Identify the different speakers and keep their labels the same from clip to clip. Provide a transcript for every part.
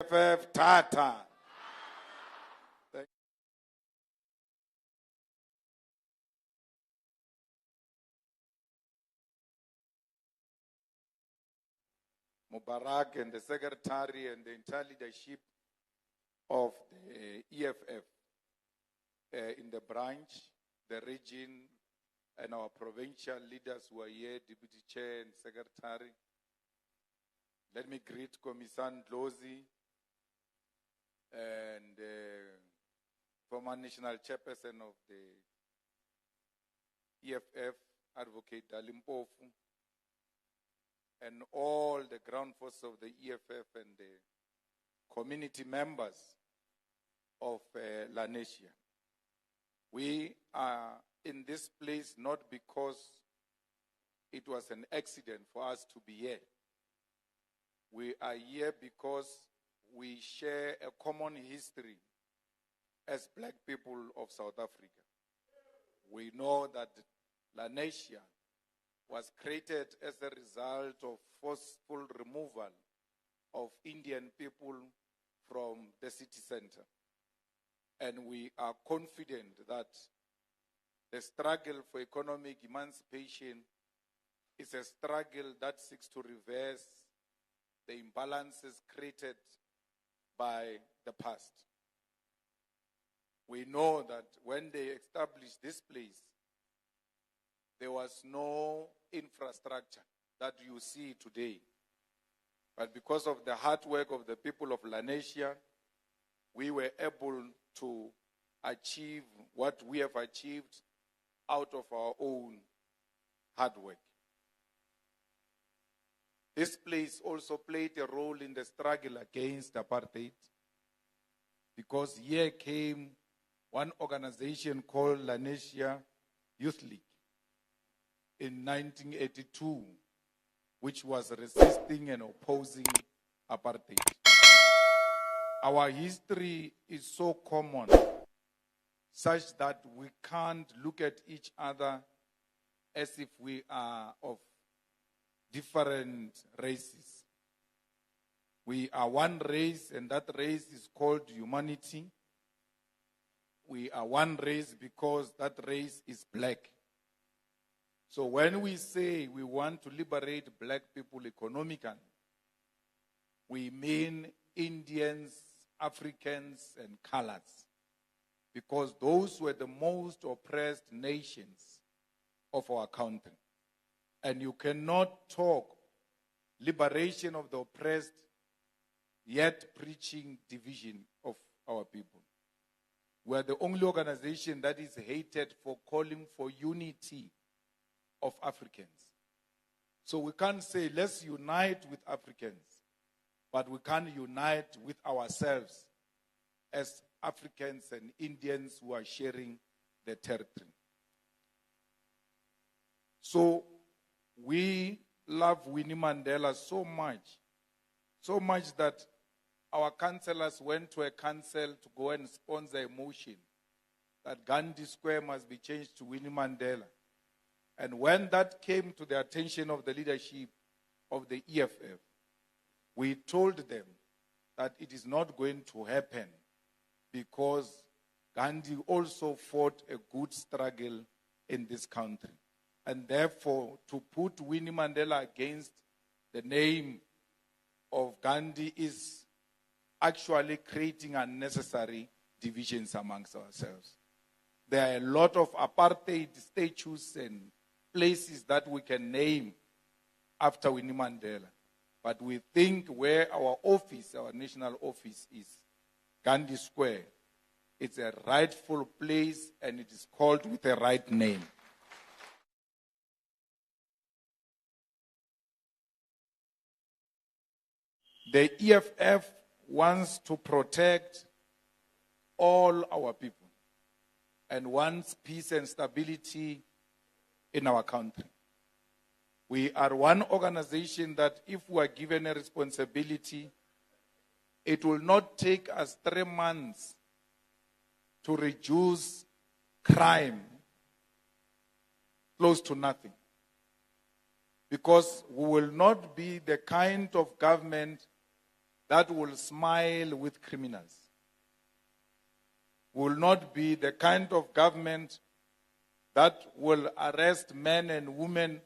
Speaker 1: EFF Tata. Mubarak and the secretary and the entire leadership of the EFF in the branch, the region, and our provincial leaders who are here, deputy chair and secretary. Let me greet Komisan Dlozi and former national chairperson of the EFF, Advocate Dalimpofu, and all the ground force of the EFF and the community members of Lanesia. We are in this place not because it was an accident for us to be here. We are here because we share a common history as black people of South Africa. We know that Lanesia was created as a result of forceful removal of Indian people from the city center. And we are confident that the struggle for economic emancipation is a struggle that seeks to reverse the imbalances created by the past. We know that when they established this place, there was no infrastructure that you see today. But because of the hard work of the people of Lanesia, we were able to achieve what we have achieved out of our own hard work. This place also played a role in the struggle against apartheid, because here came one organization called Lanesia Youth League in 1982, which was resisting and opposing apartheid. Our history is so common, such that we can't look at each other as if we are of different races. We are one race, and that race is called humanity. We are one race because that race is black. So when we say we want to liberate black people economically, we mean Indians, Africans, and colors, because those were the most oppressed nations of our country. And you cannot talk liberation of the oppressed, yet preaching division of our people. We are the only organization that is hated for calling for unity of Africans. So we can't say, let's unite with Africans, but we can't unite with ourselves as Africans and Indians who are sharing the territory. So we love Winnie Mandela so much that our councillors went to a council to go and sponsor a motion that Gandhi Square must be changed to Winnie Mandela. And when that came to the attention of the leadership of the EFF, we told them that it is not going to happen, because Gandhi also fought a good struggle in this country. And therefore, to put Winnie Mandela against the name of Gandhi is actually creating unnecessary divisions amongst ourselves. There are a lot of apartheid statues and places that we can name after Winnie Mandela. But we think where our office, our national office is, Gandhi Square, it's a rightful place and it is called with the right name. The EFF wants to protect all our people and wants peace and stability in our country. We are one organization that if we are given a responsibility, it will not take us 3 months to reduce crime close to nothing. Because we will not be the kind of government that will smile with criminals. Will not be the kind of government that will arrest men and women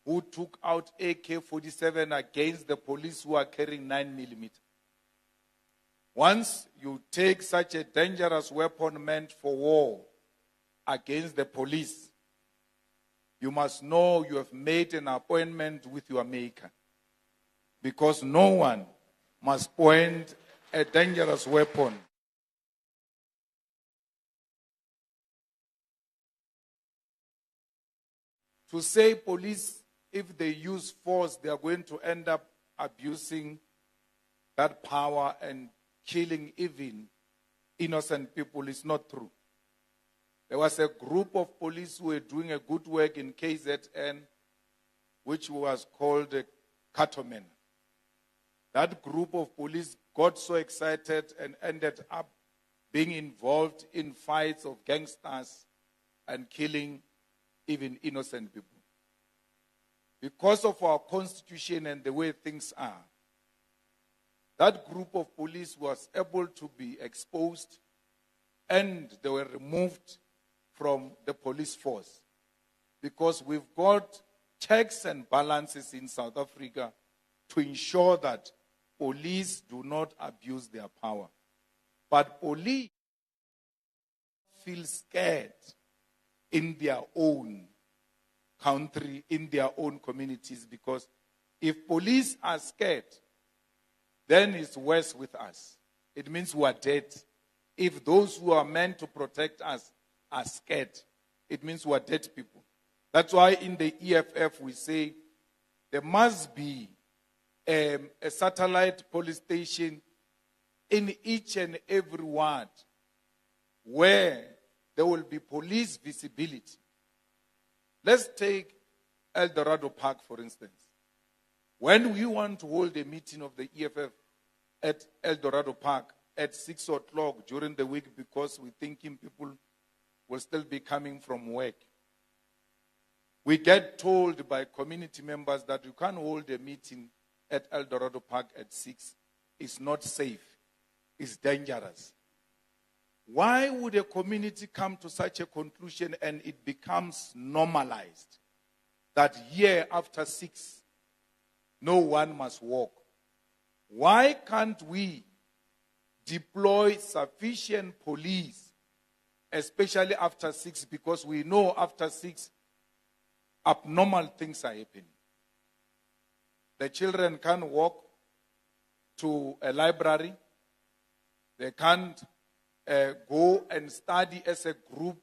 Speaker 1: who took out AK-47 against the police who are carrying 9mm. Once you take such a dangerous weapon meant for war against the police, you must know you have made an appointment with your maker. Because no one must point a dangerous weapon. To say police, if they use force, they are going to end up abusing that power and killing even innocent people is not true. There was a group of police who were doing a good work in KZN, which was called Cattlemen. That group of police got so excited and ended up being involved in fights of gangsters and killing even innocent people. Because of our constitution and the way things are, that group of police was able to be exposed and they were removed from the police force. Because we've got checks and balances in South Africa to ensure that police do not abuse their power. But police feel scared in their own country, in their own communities, because if police are scared, then it's worse with us. It means we are dead. If those who are meant to protect us are scared, it means we are dead people. That's why in the EFF we say there must be a satellite police station in each and every ward where there will be police visibility. Let's take El Dorado Park, for instance. When we want to hold a meeting of the EFF at El Dorado Park at 6 o'clock during the week because we're thinking people will still be coming from work, we get told by community members that you can't hold a meeting at El Dorado Park at 6. It's not safe. It's dangerous. Why would a community come to such a conclusion and it becomes normalized that here after 6, no one must walk? Why can't we deploy sufficient police, especially after 6, because we know after 6, abnormal things are happening. The children can't walk to a library. They can't go and study as a group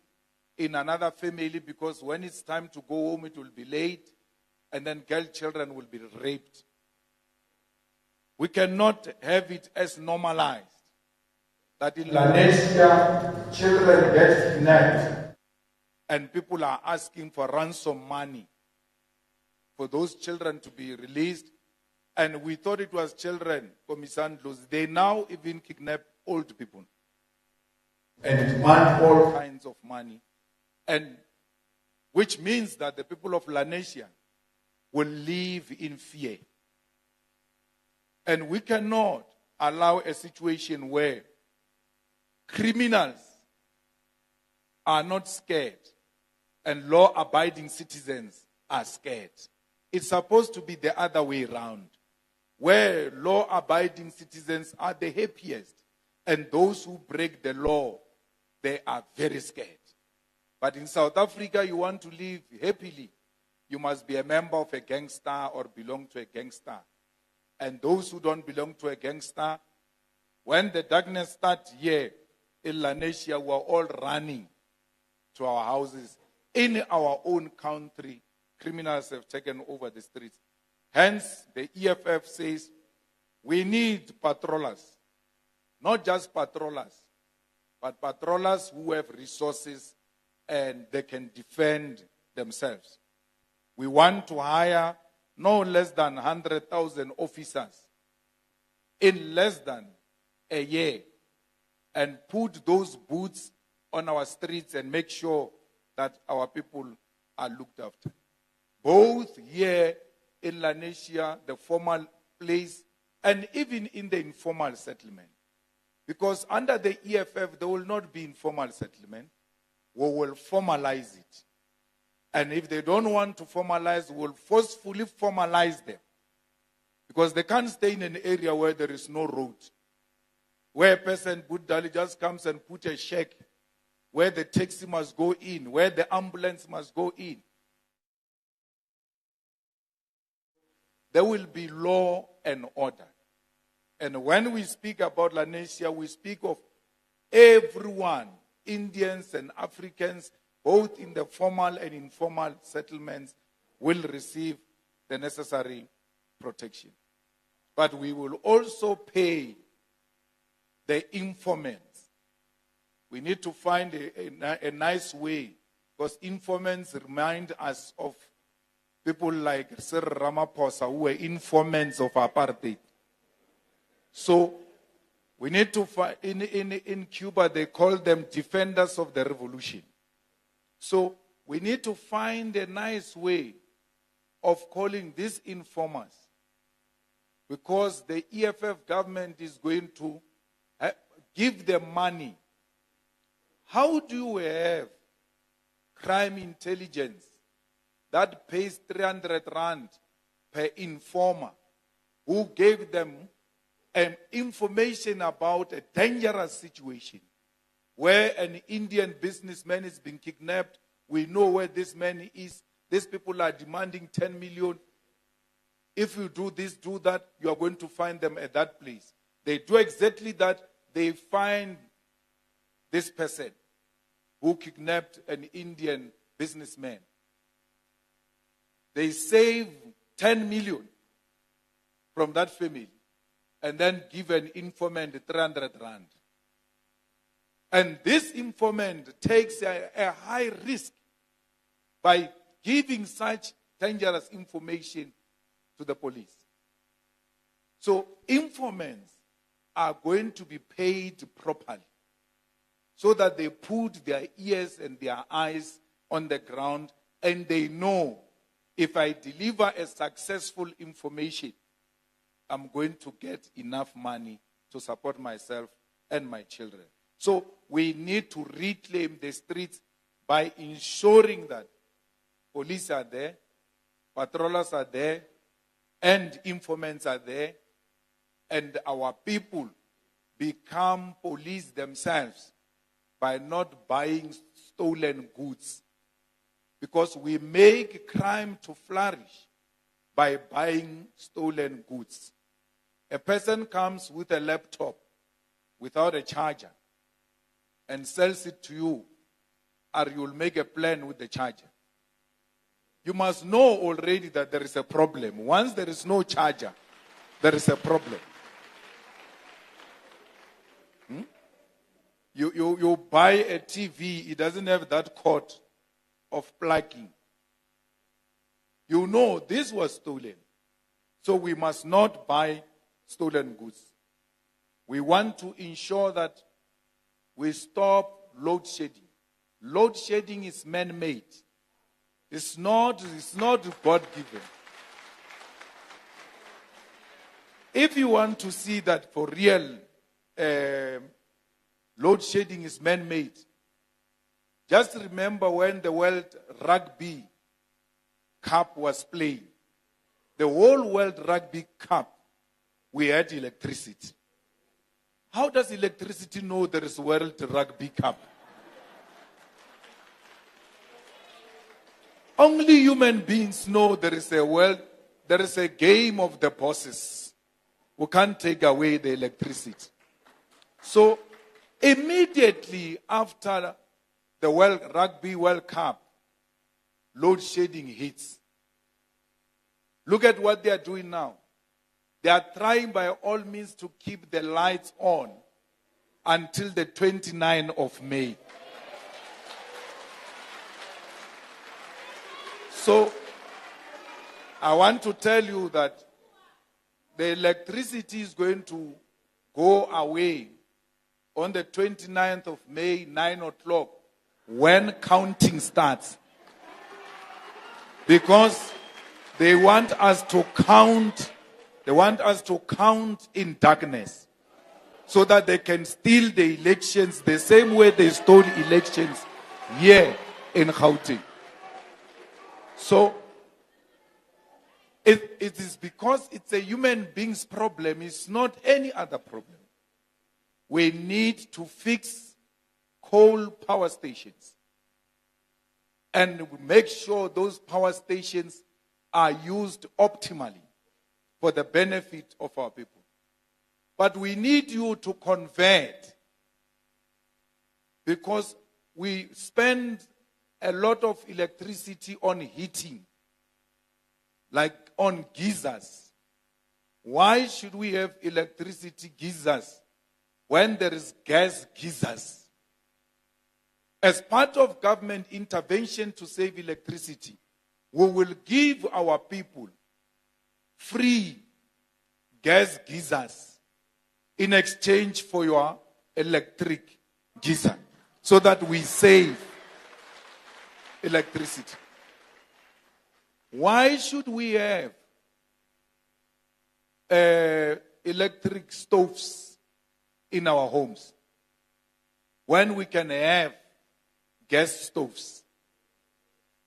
Speaker 1: in another family because when it's time to go home, it will be late, and then girl children will be raped. We cannot have it as normalized that in Lanesia, children get kidnapped and people are asking for ransom money for those children to be released. And we thought it was children, Komisandlos. They now even kidnap old people and demand all kinds of money. And which means that the people of Lanesia will live in fear. And we cannot allow a situation where criminals are not scared and law-abiding citizens are scared. It's supposed to be the other way around, where law-abiding citizens are the happiest and those who break the law, they are very scared. But in South Africa, you want to live happily, you must be a member of a gangster or belong to a gangster. And those who don't belong to a gangster, when the darkness starts here in Lanesia, we're all running to our houses. In our own country, criminals have taken over the streets. Hence, the EFF says we need patrollers. Not just patrollers, but patrollers who have resources and they can defend themselves. We want to hire no less than 100,000 officers in less than a year and put those boots on our streets and make sure that our people are looked after. Both here in Lanesia, the formal place, And even in the informal settlement. Because under the EFF, there will not be informal settlement. We will formalize it. And if they don't want to formalize, we will forcefully formalize them. Because they can't stay in an area where there is no road. Where a person, Buddhali, just comes and put a shack where the taxi must go in, where the ambulance must go in. There will be law and order. And when we speak about Lanesia, we speak of everyone, Indians and Africans, both in the formal and informal settlements, will receive the necessary protection. But we will also pay the informants. We need to find a nice way, because informants remind us of people like Sir Ramaphosa, who were informants of apartheid. So we need to find, in Cuba, they call them defenders of the revolution. So we need to find a nice way of calling these informers, because the EFF government is going to give them money. How do you have crime intelligence that pays 300 rand per informer who gave them information about a dangerous situation where an Indian businessman is being kidnapped? We know where this man is. These people are demanding 10 million. If you do this, do that, you are going to find them at that place. They do exactly that. They find this person who kidnapped an Indian businessman. They save 10 million from that family and then give an informant 300 rand. And this informant takes a high risk by giving such dangerous information to the police. So informants are going to be paid properly so that they put their ears and their eyes on the ground and they know, if I deliver a successful information, I'm going to get enough money to support myself and my children. So we need to reclaim the streets by ensuring that police are there, patrollers are there, and informants are there, and our people become police themselves by not buying stolen goods. Because we make crime to flourish by buying stolen goods. A person comes with a laptop without a charger and sells it to you, or you'll make a plan with the charger. You must know already that there is a problem. Once there is no charger, there is a problem. You buy a TV, it doesn't have that cord of plugging. You know this was stolen. So we must not buy stolen goods. We want to ensure that we stop load shedding. Load shedding is man-made. It's not God-given. If you want to see that for real, load shedding is man-made, just remember when the World Rugby Cup was playing. The whole World Rugby Cup, we had electricity. How does electricity know there is World Rugby Cup? Only human beings know there is a game of the bosses who can't take away the electricity. So immediately after the Rugby World Cup, load shedding hits. Look at what they are doing now. They are trying by all means to keep the lights on until the 29th of May. So, I want to tell you that the electricity is going to go away on the 29th of May, 9 o'clock, when counting starts. Because they want us to count They want us to count in darkness so that they can steal the elections the same way they stole elections here in Gauteng. So it is because it's a human being's problem. It's not any other problem. We need to fix coal power stations and make sure those power stations are used optimally for the benefit of our people. But we need you to convert, because we spend a lot of electricity on heating, like on geysers. Why should we have electricity geysers when there is gas geysers? As part of government intervention to save electricity, we will give our people free gas geysers in exchange for your electric geyser, so that we save electricity. Why should we have electric stoves in our homes when we can have gas stoves?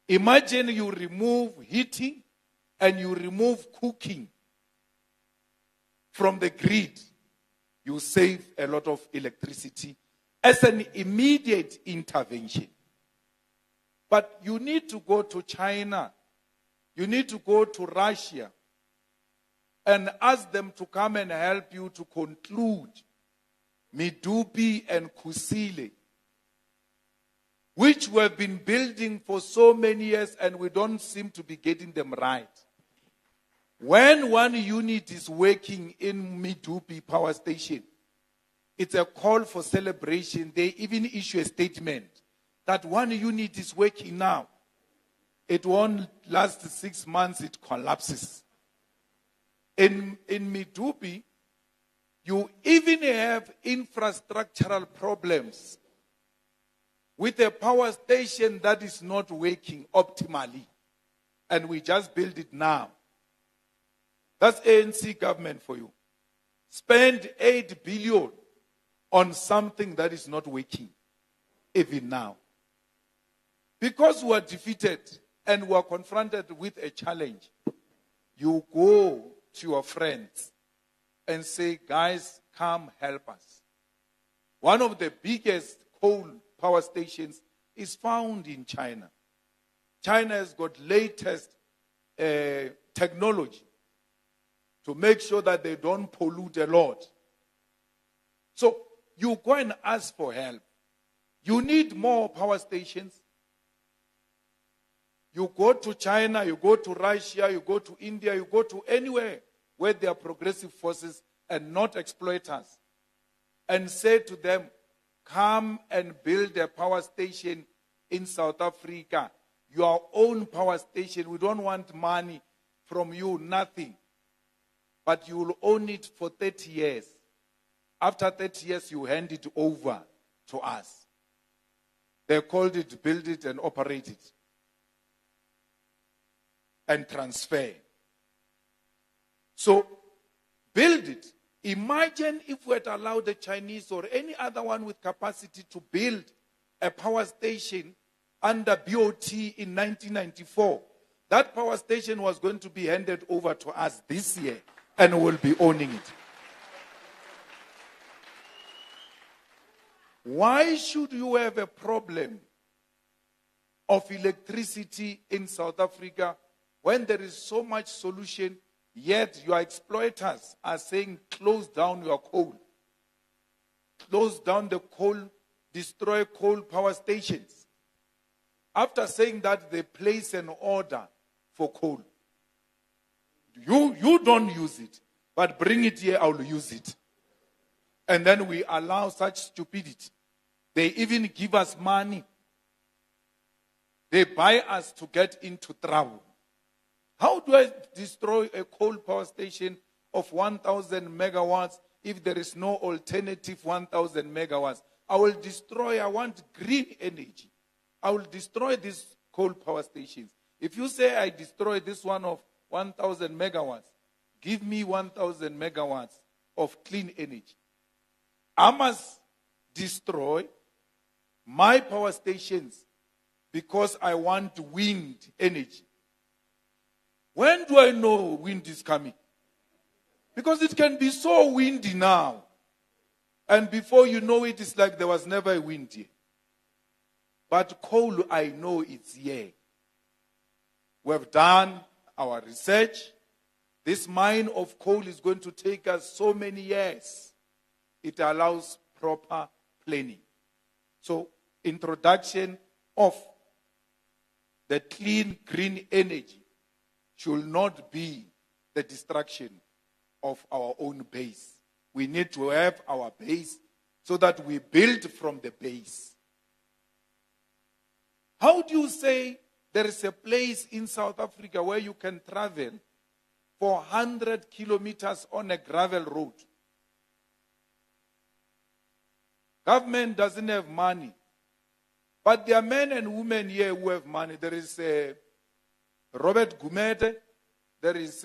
Speaker 1: Imagine you remove heating and you remove cooking from the grid. You save a lot of electricity as an immediate intervention. But you need to go to China, you need to go to Russia and ask them to come and help you to conclude Medupi and Kusile, which we have been building for so many years and we don't seem to be getting them right. When one unit is working in Medupi power station, it's a call for celebration. They even issue a statement that one unit is working now. It won't last 6 months, it collapses. In Medupi, you even have infrastructural problems with a power station that is not working optimally. And we just build it now. That's ANC government for you. Spend 8 billion on something that is not working, even now. Because we are defeated and we are confronted with a challenge, you go to your friends and say, guys, come help us. One of the biggest coal power stations is found in China. China has got latest technology to make sure that they don't pollute a lot. So you go and ask for help. You need more power stations. You go to China, you go to Russia, you go to India, you go to anywhere where there are progressive forces and not exploiters, and say to them, come and build a power station in South Africa, your own power station. We don't want money from you, nothing. But you will own it for 30 years. After 30 years, you hand it over to us. They called it build it and operate it. And transfer. So, build it. Imagine if we had allowed the Chinese or any other one with capacity to build a power station under BOT in 1994. That power station was going to be handed over to us this year and we'll be owning it. Why should you have a problem of electricity in South Africa when there is so much solution, yet your exploiters are saying close down your coal, close down the coal, destroy coal power stations? After saying that, they place an order for coal. You don't use it, but bring it here, I'll use it. And then we allow such stupidity. They even give us money. They buy us to get into trouble. How do I destroy a coal power station of 1,000 megawatts if there is no alternative 1,000 megawatts? I want green energy. I will destroy these coal power stations. If you say I destroy this one of 1,000 megawatts, give me 1,000 megawatts of clean energy, I must destroy my power stations because I want wind energy. When do I know wind is coming? Because it can be so windy now. And before you know it, it's like there was never a wind here. But coal, I know it's here. We have done our research. This mine of coal is going to take us so many years. It allows proper planning. So, introduction of the clean green energy should not be the destruction of our own base. We need to have our base so that we build from the base. How do you say there is a place in South Africa where you can travel for 100 kilometers on a gravel road? Government doesn't have money. But there are men and women here who have money. There is Robert Gumede. There is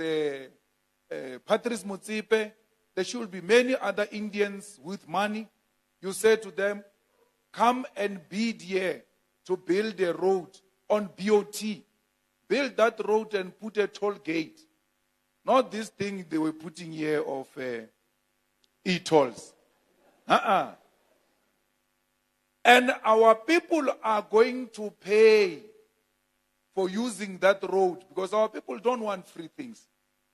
Speaker 1: Patrice Motsepe. There should be many other Indians with money. You say to them, come and bid here to build a road on BOT. Build that road and put a toll gate. Not this thing they were putting here of e-tolls. And our people are going to pay for using that road because our people don't want free things.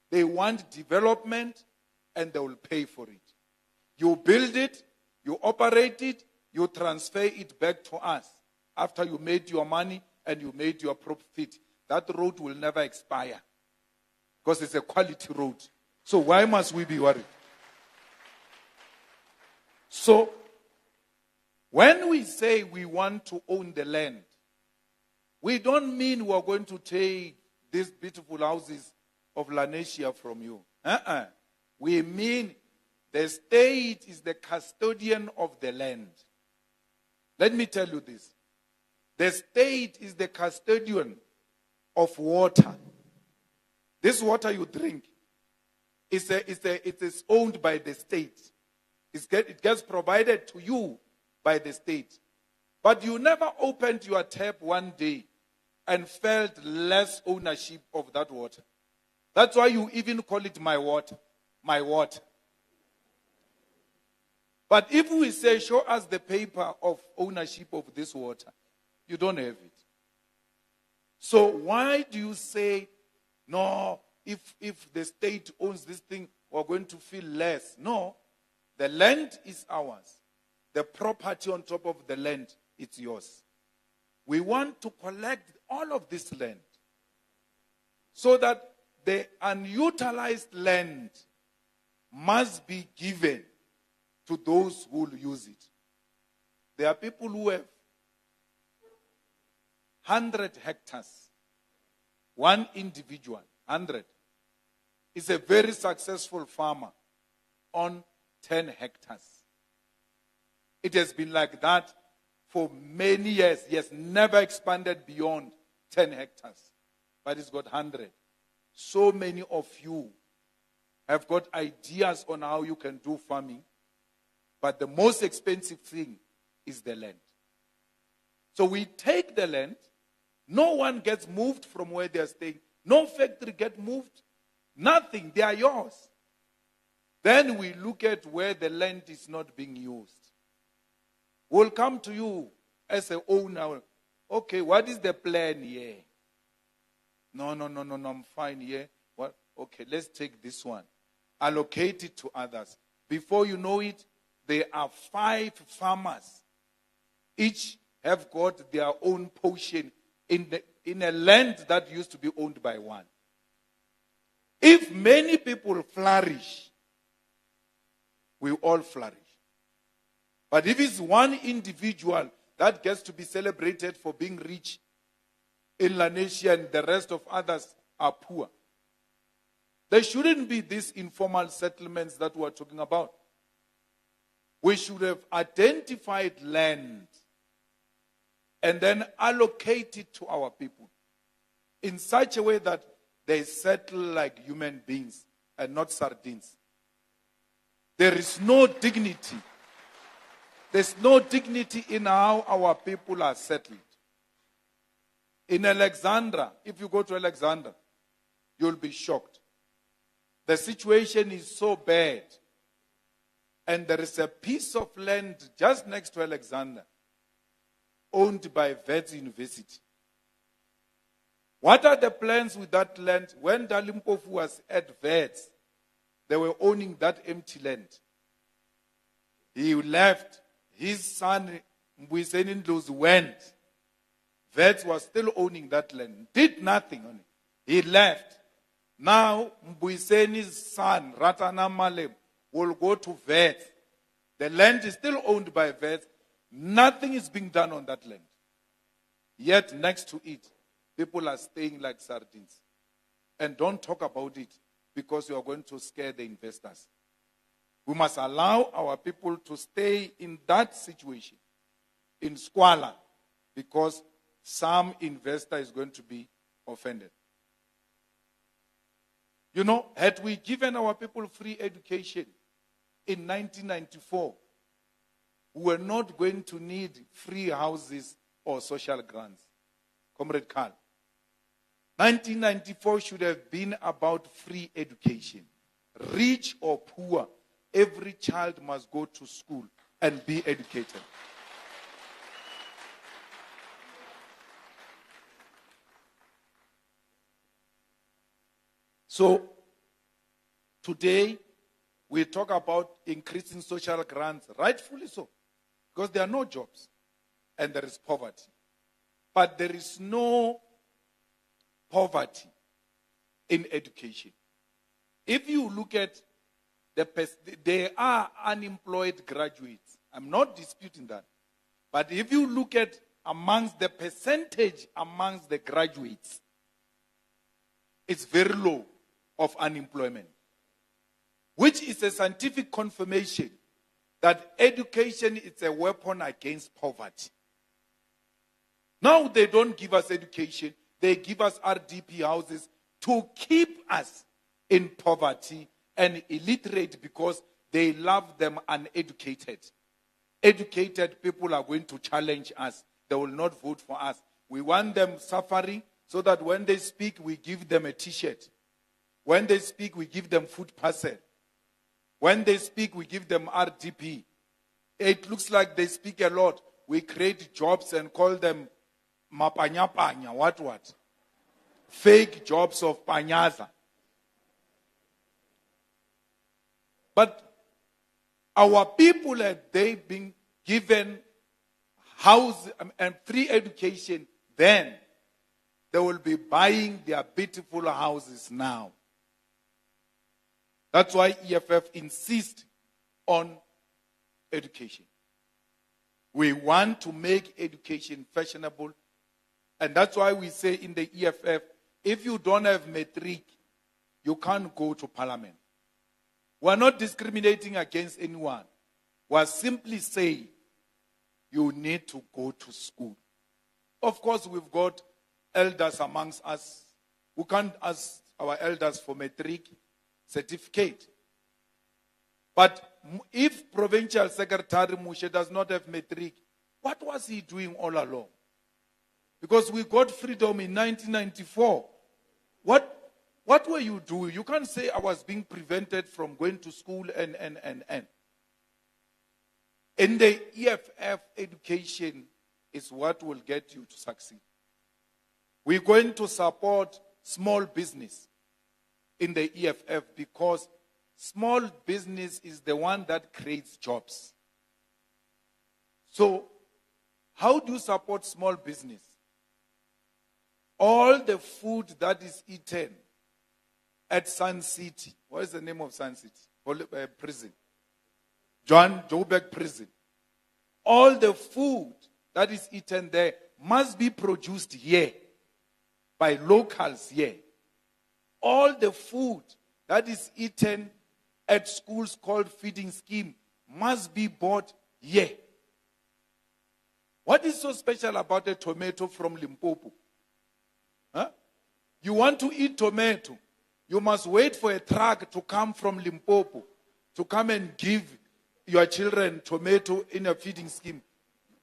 Speaker 1: They want development and they will pay for it. You build it, you operate it, you transfer it back to us. After you made your money and you made your profit, that road will never expire because it's a quality road. So why must we be worried? So, when we say we want to own the land, we don't mean we're going to take these beautiful houses of Lanesia from you. We mean the state is the custodian of the land. Let me tell you this. The state is the custodian of water. This water you drink, it is owned by the state. It gets provided to you by the state. But you never opened your tap one day and felt less ownership of that water. That's why you even call it my water. My water. But if we say, show us the paper of ownership of this water, you don't have it. So why do you say, no, if the state owns this thing, we're going to feel less? No, the land is ours. The property on top of the land, it's yours. We want to collect all of this land so that the unutilized land must be given to those who will use it. There are people who have 100 hectares. One individual, 100, is a very successful farmer on 10 hectares. It has been like that for many years. He has never expanded beyond 10 hectares. But he's got 100. So many of you have got ideas on how you can do farming. But the most expensive thing is the land. So we take the land. No one gets moved from where they are staying. No factory gets moved. Nothing. They are yours. Then we look at where the land is not being used. We'll come to you as an owner. Okay, what is the plan here? No, I'm fine here. What? Okay, let's take this one. Allocate it to others. Before you know it, there are 5 farmers. Each have got their own portion in a land that used to be owned by one. If many people flourish, we all flourish. But if it's one individual that gets to be celebrated for being rich in Lanesia and the rest of others are poor, there shouldn't be these informal settlements that we're talking about. We should have identified land and then allocate it to our people in such a way that they settle like human beings and not sardines. There is no dignity. There's no dignity in how our people are settled. In Alexandra, if you go to Alexandra, you'll be shocked. The situation is so bad. And there is a piece of land just next to Alexandra, owned by Wits University. What are the plans with that land? When Dalimpofu was at Wits, they were owning that empty land. He left. His son, Mbuyiseni Ndlozi, went. Wits was still owning that land. Did nothing on it. He left. Now, Mbuyiseni's son, Ratana Malema, will go to Wits. The land is still owned by Wits. Nothing is being done on that land. Yet, next to it, people are staying like sardines. And don't talk about it because you are going to scare the investors. We must allow our people to stay in that situation, in squalor, because some investor is going to be offended. You know, had we given our people free education in 1994, we were not going to need free houses or social grants. Comrade Carl, 1994 should have been about free education. Rich or poor, every child must go to school and be educated. So, today, we talk about increasing social grants, rightfully so, because there are no jobs and there is poverty. But there is no poverty in education. If you look at there are unemployed graduates. I'm not disputing that. But if you look at amongst the percentage amongst the graduates, it's very low of unemployment, which is a scientific confirmation that education is a weapon against poverty. Now they don't give us education, they give us RDP houses to keep us in poverty and illiterate because they love them uneducated. Educated people are going to challenge us. They will not vote for us. We want them suffering so that when they speak, we give them a t-shirt. When they speak, we give them food parcel. When they speak, we give them RDP. It looks like they speak a lot. We create jobs and call them mapanya-panya. What? Fake jobs of panyaza. But our people, had they been given house and free education, then they will be buying their beautiful houses now. That's why EFF insists on education. We want to make education fashionable. And that's why we say in the EFF, if you don't have matric, you can't go to parliament. We're not discriminating against anyone. We're simply saying you need to go to school. Of course, we've got elders amongst us who can't ask our elders for matric certificate. But if Provincial Secretary Mushe does not have matric, what was he doing all along? Because we got freedom in 1994. What were you doing? You can't say I was being prevented from going to school and. In the EFF, education is what will get you to succeed. We're going to support small business in the EFF because small business is the one that creates jobs. So, how do you support small business? All the food that is eaten at Sun City. What is the name of Sun City? Prison. John Joburg Prison. All the food that is eaten there must be produced here by locals here. All the food that is eaten at schools called feeding scheme must be bought here. What is so special about a tomato from Limpopo? Huh? You want to eat tomato. You must wait for a truck to come from Limpopo to come and give your children tomato in a feeding scheme.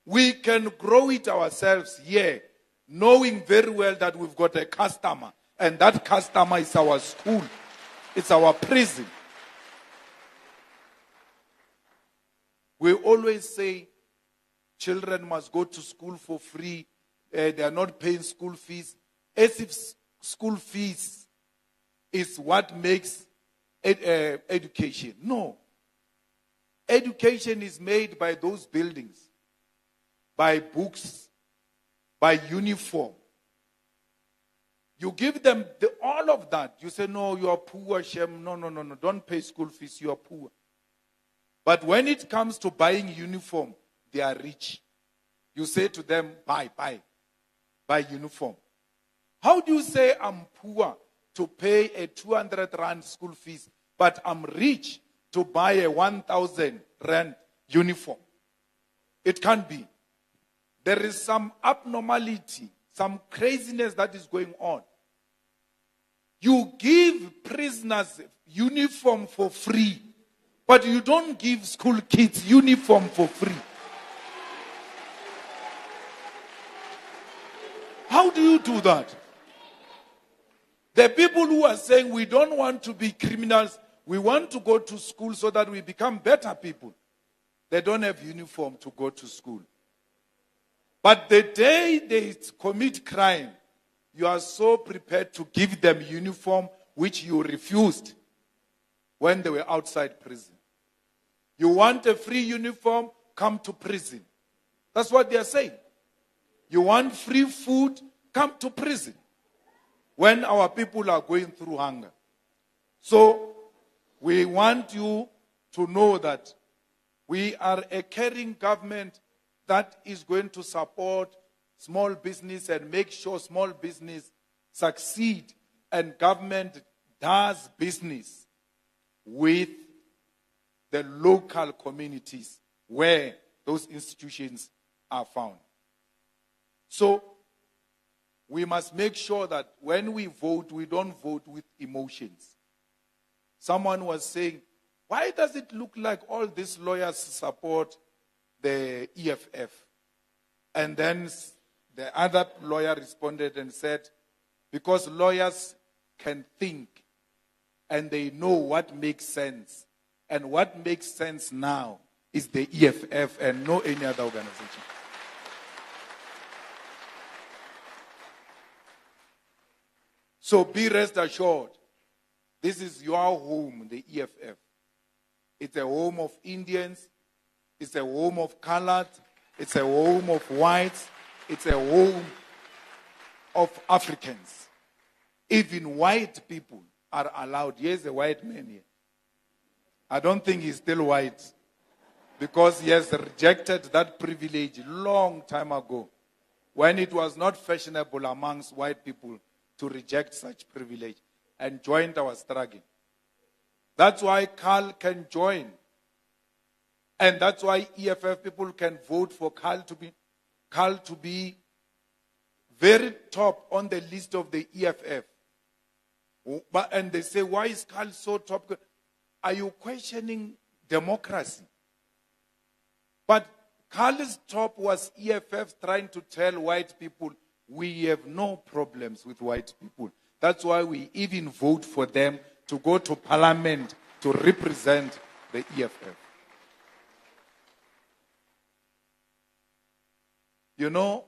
Speaker 1: We can grow it ourselves here, knowing very well that we've got a customer, and that customer is our school. It's our prison. We always say children must go to school for free. They are not paying school fees. As if school fees is what makes education. No. Education is made by those buildings, by books, by uniform. You give them all of that. You say, no, you are poor, Shem. No. Don't pay school fees. You are poor. But when it comes to buying uniform, they are rich. You say to them, buy uniform. How do you say I'm poor to pay a 200 rand school fees, but I'm rich to buy a 1,000 rand uniform? It can't be. There is some abnormality, some craziness that is going on. You give prisoners uniform for free, but you don't give school kids uniform for free. How do you do that? The people who are saying we don't want to be criminals, we want to go to school so that we become better people. They don't have uniform to go to school. But the day they commit crime, you are so prepared to give them uniform which you refused when they were outside prison. You want a free uniform, come to prison. That's what they are saying. You want free food, come to prison. When our people are going through hunger. So, we want you to know that we are a caring government that is going to support small business and make sure small business succeed, and government does business with the local communities where those institutions are found. So, we must make sure that when we vote, we don't vote with emotions. Someone was saying, why does it look like all these lawyers support the EFF? And then the other lawyer responded and said, because lawyers can think and they know what makes sense. And what makes sense now is the EFF and no any other organization. So be rest assured, this is your home, the EFF. It's a home of Indians, it's a home of colored, it's a home of whites, it's a home of Africans. Even white people are allowed. Here's a white man here. I don't think he's still white because he has rejected that privilege long time ago when it was not fashionable amongst white people to reject such privilege, and joined our struggle. That's why Carl can join. And that's why EFF people can vote for Carl to be very top on the list of the EFF. And they say, why is Carl so top? Are you questioning democracy? But Carl's top was EFF trying to tell white people, we have no problems with white people. That's why we even vote for them to go to parliament to represent the EFF. You know,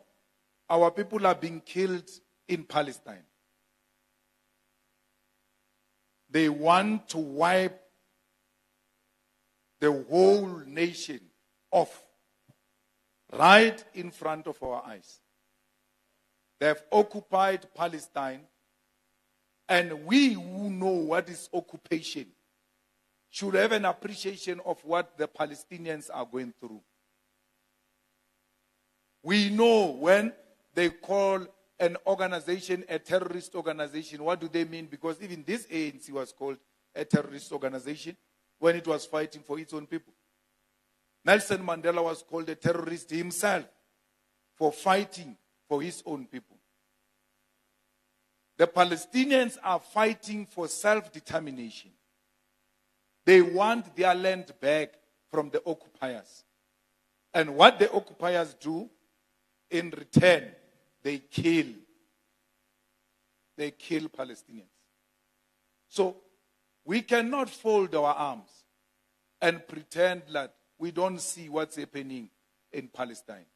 Speaker 1: our people are being killed in Palestine. They want to wipe the whole nation off right in front of our eyes. They have occupied Palestine, and we who know what is occupation should have an appreciation of what the Palestinians are going through. We know when they call an organization a terrorist organization, what do they mean? Because even this ANC was called a terrorist organization when it was fighting for its own people. Nelson Mandela was called a terrorist himself for fighting for his own people. The Palestinians are fighting for self-determination. They want their land back from the occupiers. And what the occupiers do, in return, they kill. They kill Palestinians. So we cannot fold our arms and pretend that we don't see what's happening in Palestine.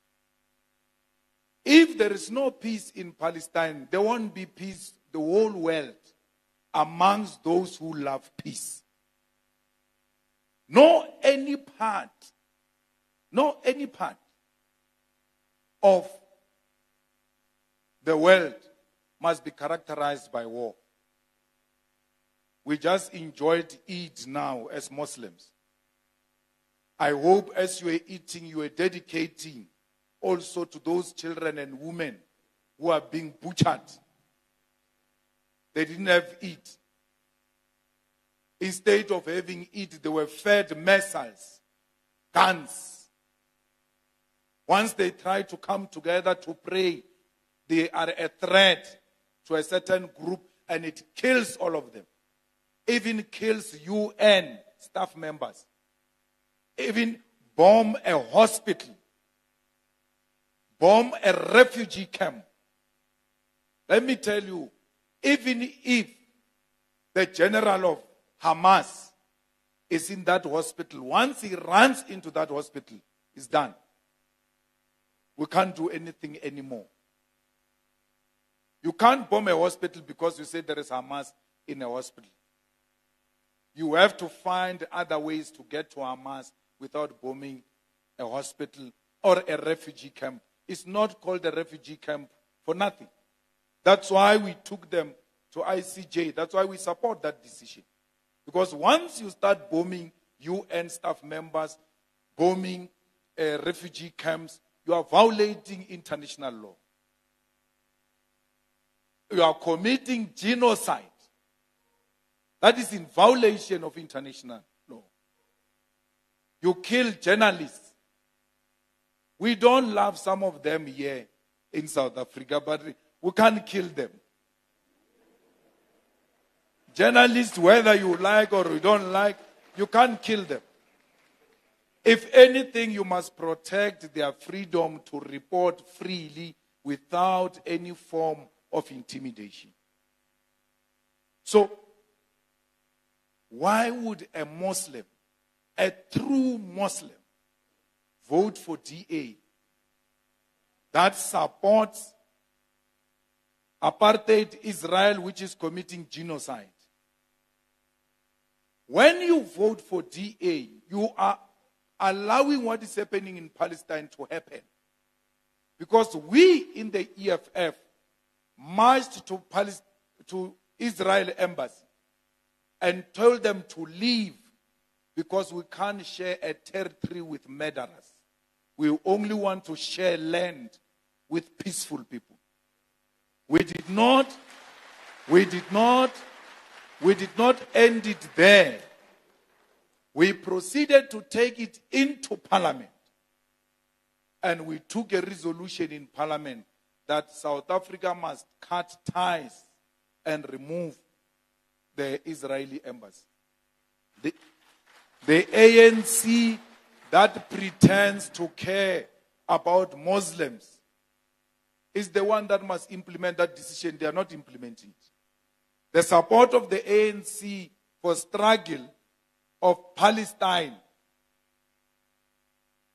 Speaker 1: If there is no peace in Palestine, there won't be peace the whole world amongst those who love peace. No any part of the world must be characterized by war. We just enjoyed Eid now as Muslims. I hope as you are eating, you are dedicating also to those children and women who are being butchered. They didn't have Eid. Instead of having Eid, they were fed missiles, guns. Once they try to come together to pray, they are a threat to a certain group, and it kills all of them. Even kills UN staff members. Even bomb a hospital. Bomb a refugee camp. Let me tell you, even if the general of Hamas is in that hospital, once he runs into that hospital, it's done. We can't do anything anymore. You can't bomb a hospital because you say there is Hamas in a hospital. You have to find other ways to get to Hamas without bombing a hospital or a refugee camp. It's not called a refugee camp for nothing. That's why we took them to ICJ. That's why we support that decision. Because once you start bombing UN staff members, bombing refugee camps, you are violating international law. You are committing genocide. That is in violation of international law. You kill journalists. We don't love some of them here in South Africa, but we can't kill them. Journalists, whether you like or you don't like, you can't kill them. If anything, you must protect their freedom to report freely without any form of intimidation. So, why would a Muslim, a true Muslim, vote for DA that supports apartheid Israel, which is committing genocide? When you vote for DA, you are allowing what is happening in Palestine to happen. Because we in the EFF marched to Israel embassy and told them to leave because we can't share a territory with murderers. We only want to share land with peaceful people. We did not end it there. We proceeded to take it into Parliament. And we took a resolution in Parliament that South Africa must cut ties and remove the Israeli embassy. The ANC that pretends to care about Muslims is the one that must implement that decision. They are not implementing it. The support of the ANC for struggle of Palestine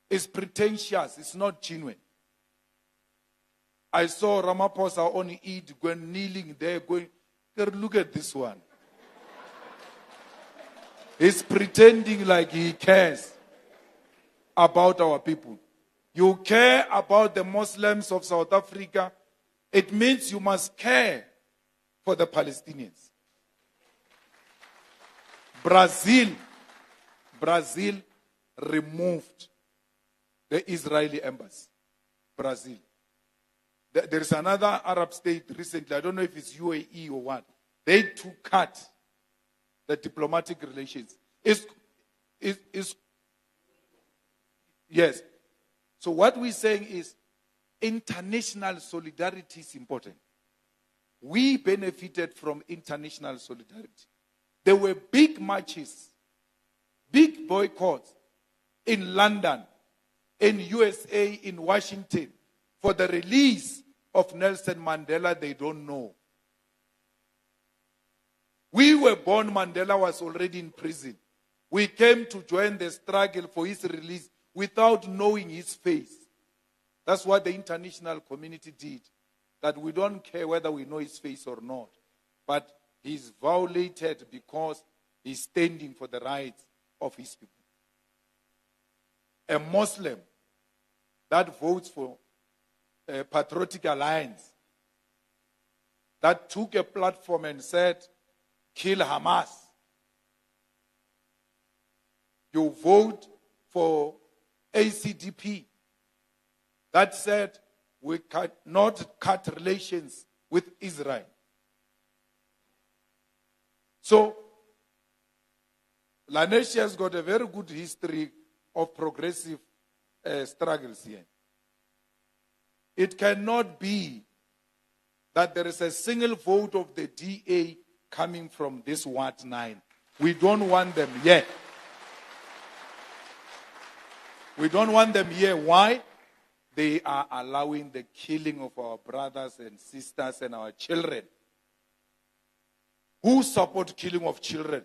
Speaker 1: is pretentious. It's not genuine. I saw Ramaphosa on Eid going kneeling there, going, look at this one. He's pretending like he cares about our people. You care about the Muslims of South Africa, it means you must care for the Palestinians. Brazil removed the Israeli embassy. Brazil. There is another Arab state recently, I don't know if it's UAE or what. They too cut the diplomatic relations. Yes. So what we're saying is international solidarity is important. we benefited from international solidarity. There were big marches, big boycotts in London, in USA, in Washington, for the release of Nelson Mandela. They don't know. We were born, Mandela was already in prison. We came to join the struggle for his release without knowing his face. That's what the international community did. That we don't care whether we know his face or not. But he's violated because he's standing for the rights of his people. A Muslim that votes for a Patriotic Alliance, that took a platform and said, kill Hamas. You vote for ACDP, that said, we cannot cut relations with Israel. So, Lanesia has got a very good history of progressive struggles here. It cannot be that there is a single vote of the DA coming from this Ward 9. We don't want them here. We don't want them here. Why? They are allowing the killing of our brothers and sisters and our children. Who support killing of children?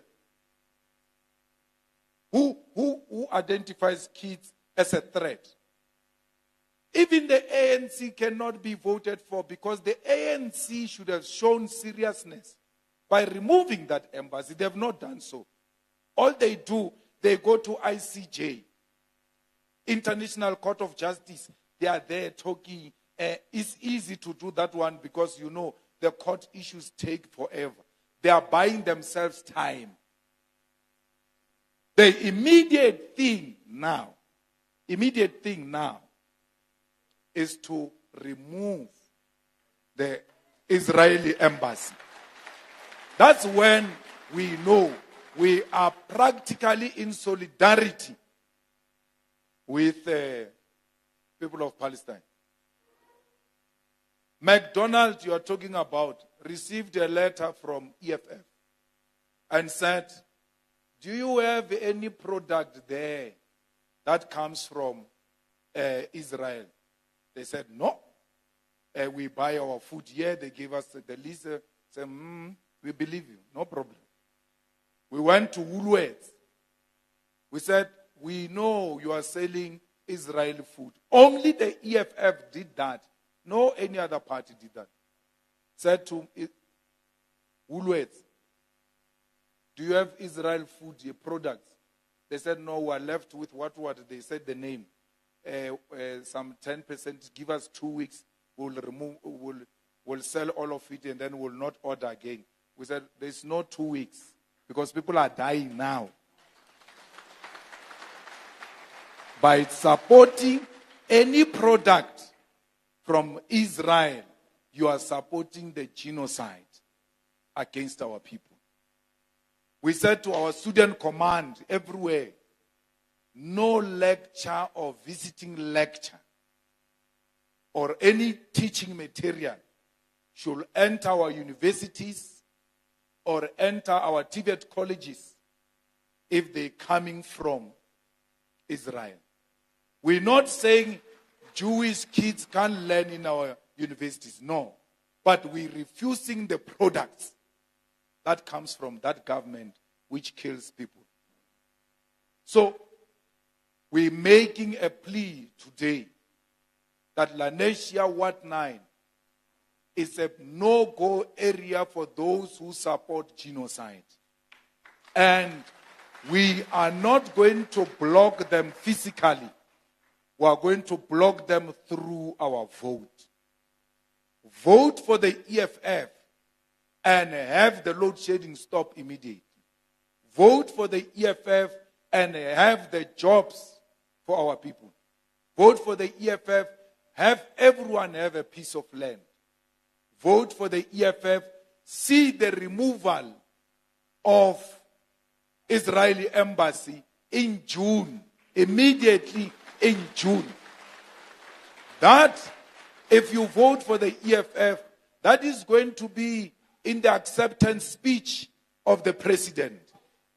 Speaker 1: Who identifies kids as a threat? Even the ANC cannot be voted for because the ANC should have shown seriousness by removing that embassy. They have not done so. All they do, they go to ICJ, International Court of Justice. They are there talking. It's easy to do that one because, you know, the court issues take forever. They are buying themselves time. The immediate thing now is to remove the Israeli embassy. That's when we know we are practically in solidarity with the people of Palestine. McDonald, you are talking about, received a letter from EFF and said, do you have any product there that comes from Israel? They said, no. We buy our food here. They gave us the list. Said, we believe you. No problem. We went to Woolworths. We said, we know you are selling Israeli food. Only the EFF did that. No any other party did that. Said to Woolworths, do you have Israel food products? They said, no, we are left with what they said the name. Some 10%, give us 2 weeks, we'll sell all of it and then we'll not order again. We said, there's no 2 weeks because people are dying now. By supporting any product from Israel, you are supporting the genocide against our people. We said to our student command everywhere, no lecture or visiting lecture or any teaching material should enter our universities or enter our TVET colleges if they're coming from Israel. We're not saying Jewish kids can't learn in our universities. No. But we're refusing the products that comes from that government which kills people. So, we're making a plea today that Lanesia Ward 9 is a no-go area for those who support genocide. And we are not going to block them physically. We are going to block them through our vote. Vote for the EFF and have the load shedding stop immediately. Vote for the EFF and have the jobs for our people. Vote for the EFF, have everyone have a piece of land. Vote for the EFF, see the removal of Israeli embassy in June, immediately in June. That, if you vote for the EFF, that is going to be in the acceptance speech of the president,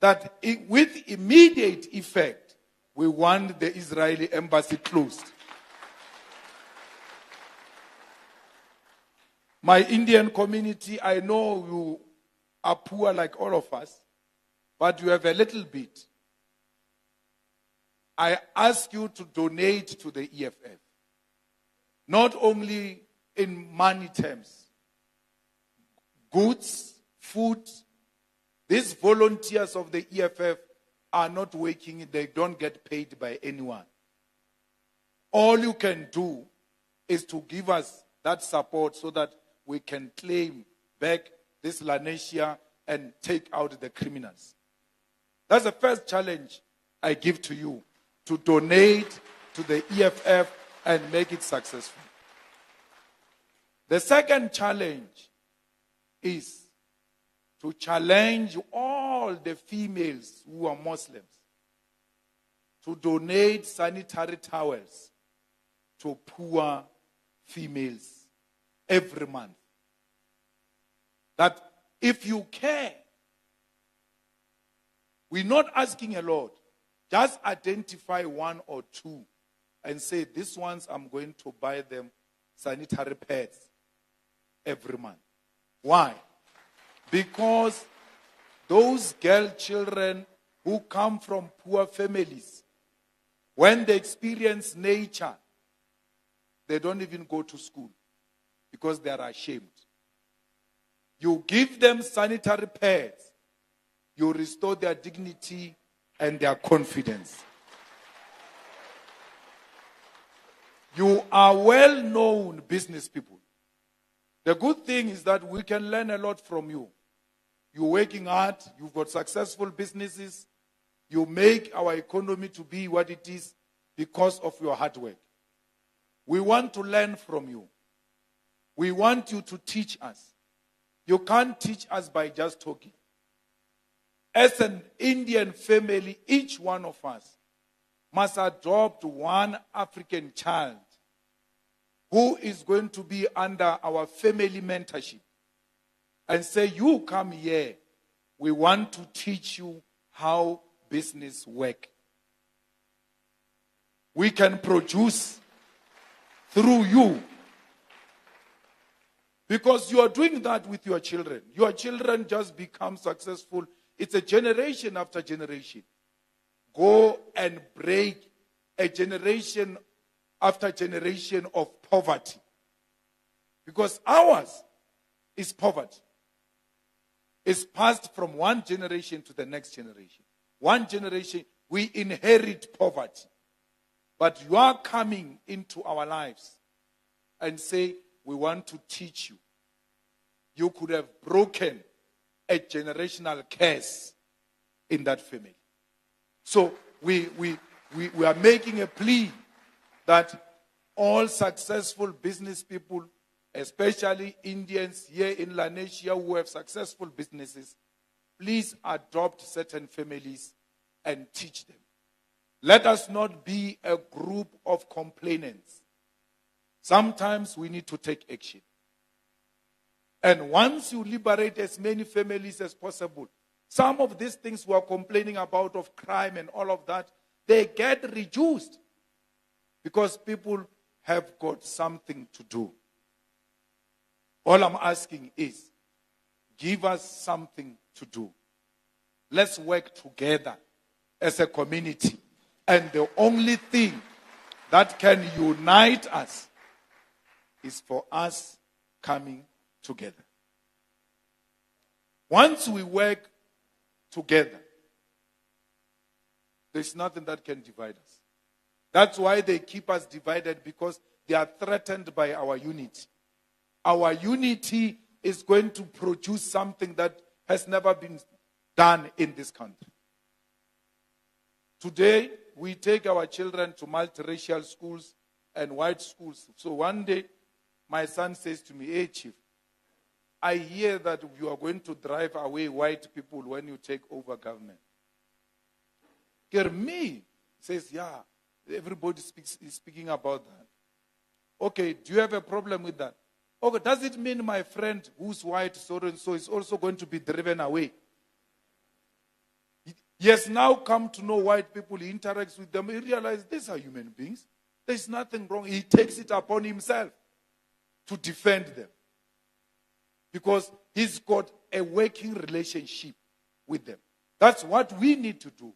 Speaker 1: that with immediate effect, we want the Israeli embassy closed. My Indian community, I know you are poor like all of us, but you have a little bit. I ask you to donate to the EFF. Not only in money terms, goods, food. These volunteers of the EFF are not working, they don't get paid by anyone. All you can do is to give us that support so that we can claim back this Lanesia and take out the criminals. That's the first challenge I give to you, to donate to the EFF and make it successful. The second challenge is to challenge all the females who are Muslims to donate sanitary towels to poor females every month. That if you care, we're not asking a lot. Just identify one or two and say, these ones I'm going to buy them sanitary pads every month. Why? Because those girl children who come from poor families, when they experience nature, they don't even go to school because they are ashamed. You give them sanitary pads, you restore their dignity and their confidence. You are well-known business people. The good thing is that we can learn a lot from you. You're working hard, you've got successful businesses, you make our economy to be what it is because of your hard work. We want to learn from you. We want you to teach us. You can't teach us by just talking. As an Indian family, each one of us must adopt one African child who is going to be under our family mentorship and say, you come here, we want to teach you how business work. We can produce through you. Because you are doing that with your children. Your children just become successful. It's a generation after generation. Go and break a generation after generation of poverty. Because ours is poverty. It's passed from one generation to the next generation. One generation, we inherit poverty. But you are coming into our lives and say, we want to teach you. You could have broken a generational curse in that family. So we are making a plea that all successful business people, especially Indians here in Lanesia who have successful businesses, please adopt certain families and teach them. Let us not be a group of complainants. Sometimes we need to take action. And once you liberate as many families as possible, some of these things we are complaining about of crime and all of that, they get reduced because people have got something to do. All I'm asking is, give us something to do. Let's work together as a community. And the only thing that can unite us is for us coming together. Once we work together, there's nothing that can divide us. That's why they keep us divided, because they are threatened by our unity. Our unity is going to produce something that has never been done in this country. Today, we take our children to multiracial schools and white schools. So one day, my son says to me, hey, Chief, I hear that you are going to drive away white people when you take over government. Me says, yeah, everybody is speaking about that. Okay, do you have a problem with that? Okay, does it mean my friend who's white, so and so, is also going to be driven away? He has now come to know white people. He interacts with them. He realizes these are human beings. There's nothing wrong. He takes it upon himself to defend them. Because he's got a working relationship with them. That's what we need to do.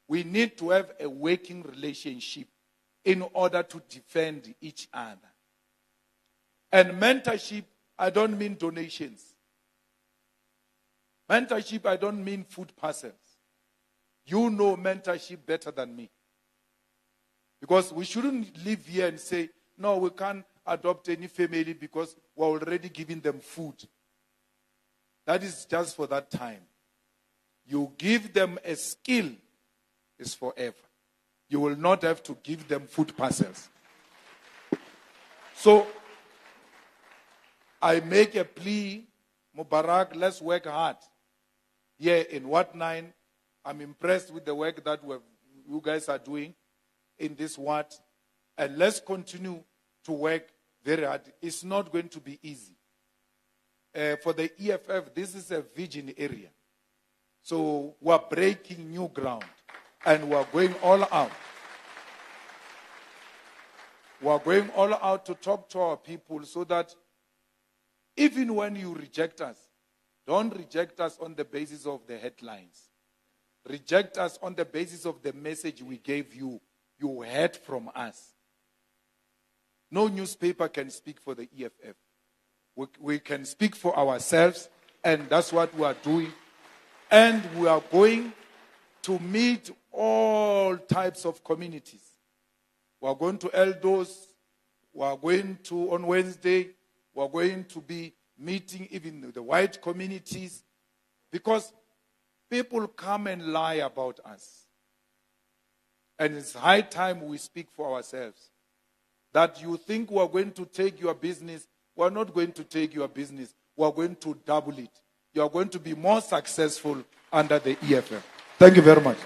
Speaker 1: We need to have a working relationship in order to defend each other. And mentorship, I don't mean donations. Mentorship, I don't mean food parcels. You know mentorship better than me. Because we shouldn't live here and say, no, we can't adopt any family because we're already giving them food. That is just for that time. You give them a skill, it's forever. You will not have to give them food parcels. So, I make a plea, Mubarak, let's work hard. Here in Ward 9, I'm impressed with the work that you guys are doing in this ward. And let's continue to work very hard. It's not going to be easy. For the EFF, this is a virgin area. So we're breaking new ground. And we're going all out. We're going all out to talk to our people so that even when you reject us, don't reject us on the basis of the headlines. Reject us on the basis of the message we gave you. You heard from us. No newspaper can speak for the EFF. We can speak for ourselves, and that's what we are doing. And we are going to meet all types of communities. We are going to Eldos. We are going to, on Wednesday, we are going to be meeting even the white communities, because people come and lie about us. And it's high time we speak for ourselves. That you think we are going to take your business, we are not going to take your business. We are going to double it. You are going to be more successful under the EFF. Thank you very much.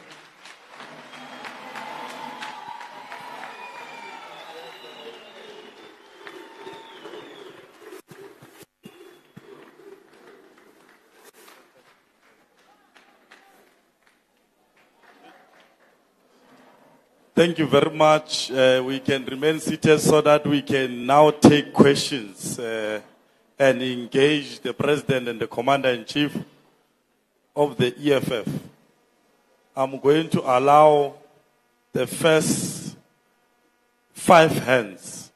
Speaker 2: Thank you very much. We can remain seated so that we can now take questions and engage the President and the Commander-in-Chief of the EFF. I'm going to allow the first 5 hands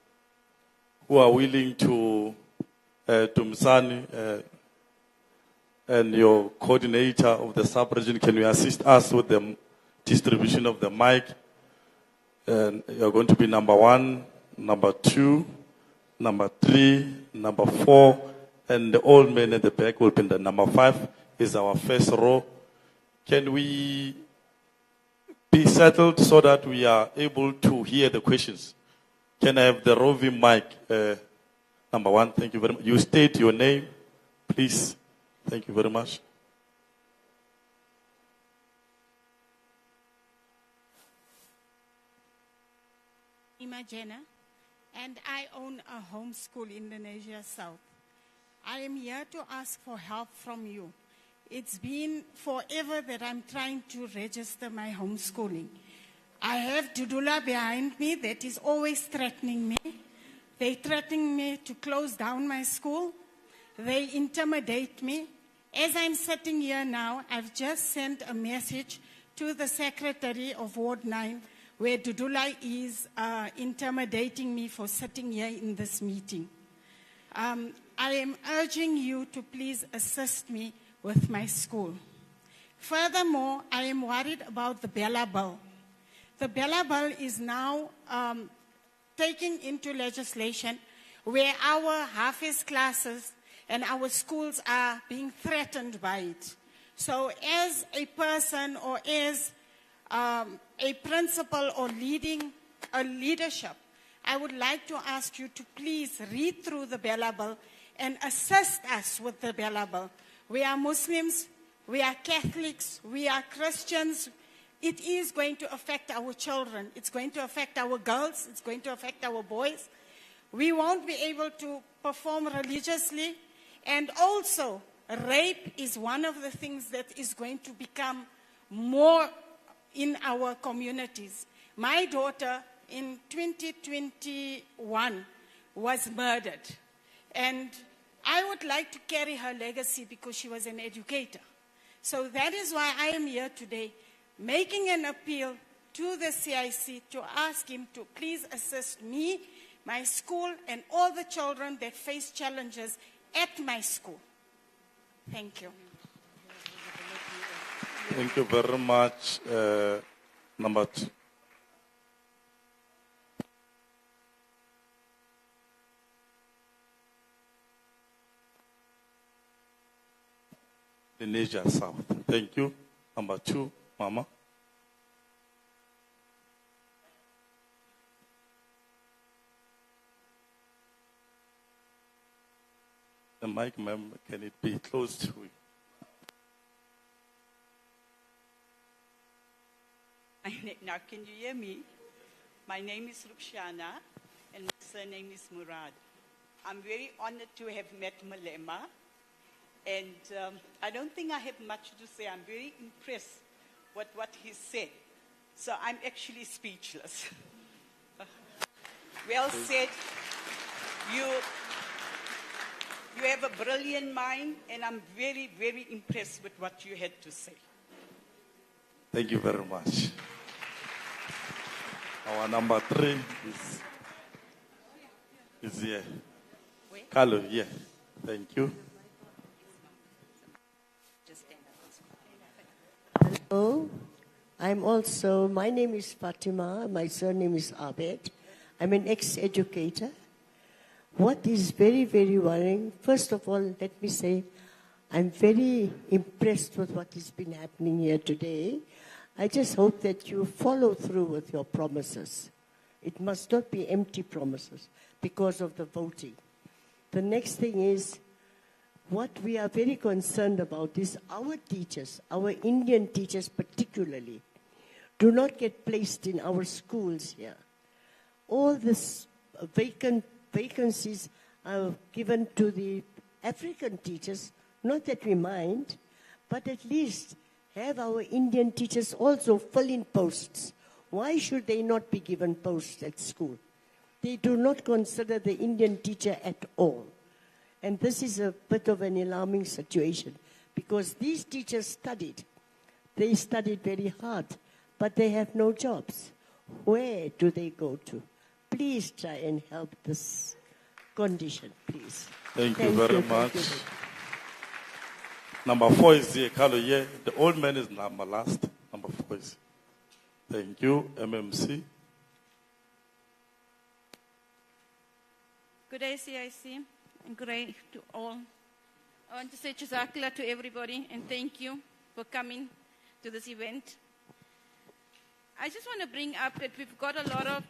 Speaker 2: who are willing to, Tumsani and your coordinator of the sub-region, can you assist us with the distribution of the mic? And you're going to be number 1, number 2, number 3, number 4, and the old man at the back will be the number 5 is our first row. Can we be settled so that we are able to hear the questions? Can I have the roving mic? Number 1, thank you very much. You state your name, please. Thank you very much.
Speaker 3: Imagena, and I own a homeschool in Lanesia South. I am here to ask for help from you. It's been forever that I'm trying to register my homeschooling. I have Dudula behind me that is always threatening me. They're threatening me to close down my school. They intimidate me. As I'm sitting here now, I've just sent a message to the Secretary of Ward 9 where Dudula is intimidating me for sitting here in this meeting. I am urging you to please assist me with my school. Furthermore, I am worried about the Bella Bill. The Bella Bill is now taking into legislation where our Hafiz classes and our schools are being threatened by it. So as a person or as a principal or leading a leadership, I would like to ask you to please read through the Bella Bill and assist us with the Bella Bill. We are Muslims, we are Catholics, we are Christians. It is going to affect our children. It's going to affect our girls. It's going to affect our boys. We won't be able to perform religiously. And also, rape is one of the things that is going to become more in our communities. My daughter in 2021 was murdered. And I would like to carry her legacy because she was an educator. So that is why I am here today, making an appeal to the CIC to ask him to please assist me, my school, and all the children that face challenges at my school. Thank you.
Speaker 2: Thank you very much. Number 2. Lanesia South. Thank you. Number 2, Mama. The mic, ma'am, can it be close to you?
Speaker 4: Now, can you hear me? My name is Rukhshana, and my surname is Murad. I'm very honored to have met Malema, and I don't think I have much to say. I'm very impressed with what he said. So I'm actually speechless. Well said. You have a brilliant mind, and I'm very, very impressed with what you had to say.
Speaker 2: Thank you very much. Our number 3 is here. Carlo, yeah. Thank you.
Speaker 5: Hello. My name is Fatima. My surname is Abed. I'm an ex-educator. What is very, very worrying, first of all, let me say, I'm very impressed with what has been happening here today. I just hope that you follow through with your promises. It must not be empty promises because of the voting. The next thing is, what we are very concerned about is our teachers, our Indian teachers particularly, do not get placed in our schools here. All these vacancies are given to the African teachers, not that we mind, but at least have our Indian teachers also fill in posts. Why should they not be given posts at school? They do not consider the Indian teacher at all. And this is a bit of an alarming situation because these teachers studied. They studied very hard, but they have no jobs. Where do they go to? Please try and help this condition, please.
Speaker 2: Thank you very much. Number 4 is here, Carlo. Yeah, the old man is number last. Number 4 is. Thank you, MMC.
Speaker 6: Good day, CIC, and good day to all. I want to say Jazakala to everybody, and thank you for coming to this event. I just want to bring up that we've got a lot of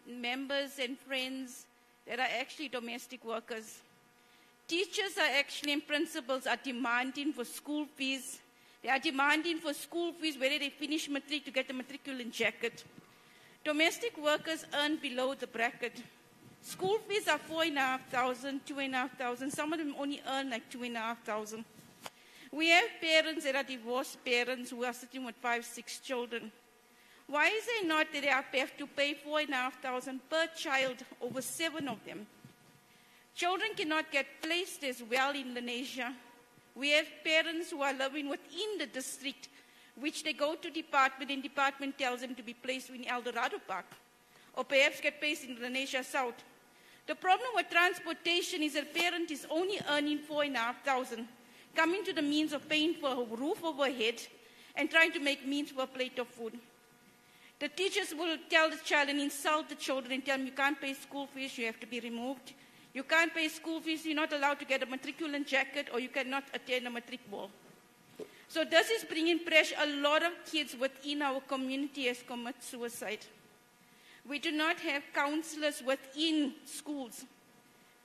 Speaker 6: members and friends that are actually domestic workers. Teachers are actually, and principals are demanding for school fees. They are demanding for school fees whether they finish matric to get a matriculant jacket. Domestic workers earn below the bracket. School fees are 4,500, 2,500. Some of them only earn like 2,500. We have parents that are divorced parents who are sitting with 5, 6 children. Why is it not that they have to pay 4,500 per child over 7 of them? Children cannot get placed as well in Lanesia. We have parents who are living within the district, which they go to department, and department tells them to be placed in El Dorado Park, or perhaps get placed in Lanesia South. The problem with transportation is that a parent is only earning 4,500, coming to the means of paying for a roof over her head and trying to make means for a plate of food. The teachers will tell the child and insult the children and tell them you can't pay school fees, you have to be removed. You can't pay school fees, you're not allowed to get a matriculant jacket, or you cannot attend a matric ball. So this is bringing pressure. A lot of kids within our community has committed suicide. We do not have counselors within schools.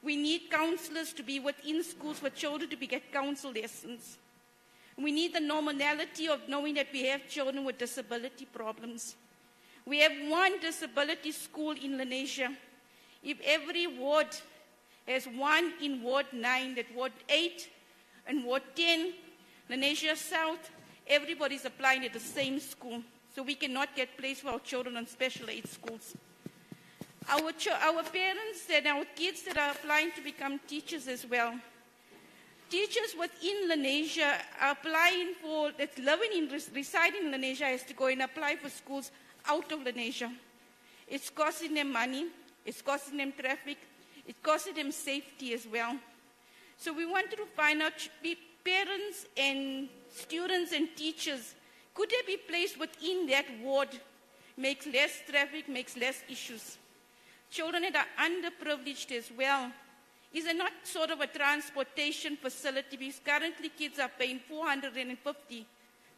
Speaker 6: We need counselors to be within schools for children to get counsel lessons. We need the normality of knowing that we have children with disability problems. We have one disability school in Lanesia. If every ward has one in Ward 9, that Ward 8 and Ward 10, Lanesia South, everybody's applying at the same school. So we cannot get placed for our children on special aid schools. Our parents and our kids that are applying to become teachers as well. Teachers within Lanesia are applying for, that's residing in Lanesia, has to go and apply for schools out of Lanesia. It's costing them money, it's costing them traffic, it's costing them safety as well. So we wanted to find out, parents and students and teachers, could they be placed within that ward? Makes less traffic, makes less issues. Children that are underprivileged as well. Is it not sort of a transportation facility? Because currently kids are paying $450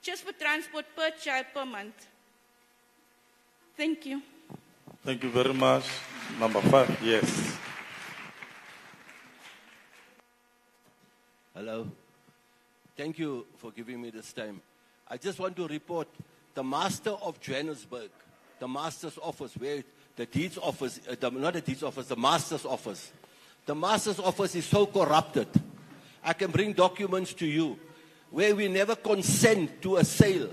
Speaker 6: just for transport per child per month. Thank you.
Speaker 2: Thank you very much. Number 5, yes.
Speaker 7: Hello. Thank you for giving me this time. I just want to report the Master of Johannesburg, the Master's office, where the deeds office, not the deeds office, the Master's office. The Master's office is so corrupted. I can bring documents to you where we never consent to a sale.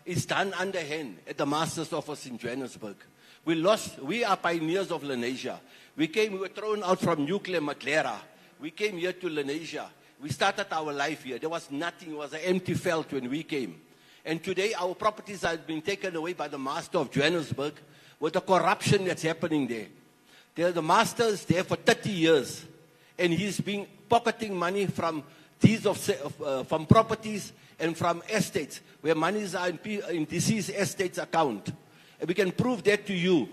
Speaker 7: It's done underhand at the Master's office in Johannesburg. We are pioneers of Lanesia. We were thrown out from nuclear Matlera. We came here to Lanesia. We started our life here. There was nothing. It was an empty felt when we came. And today our properties have been taken away by the Master of Johannesburg with the corruption that's happening there. The Master is there for 30 years. And he's been pocketing money from from properties and from estates, where monies are in deceased estates account. And we can prove that to you.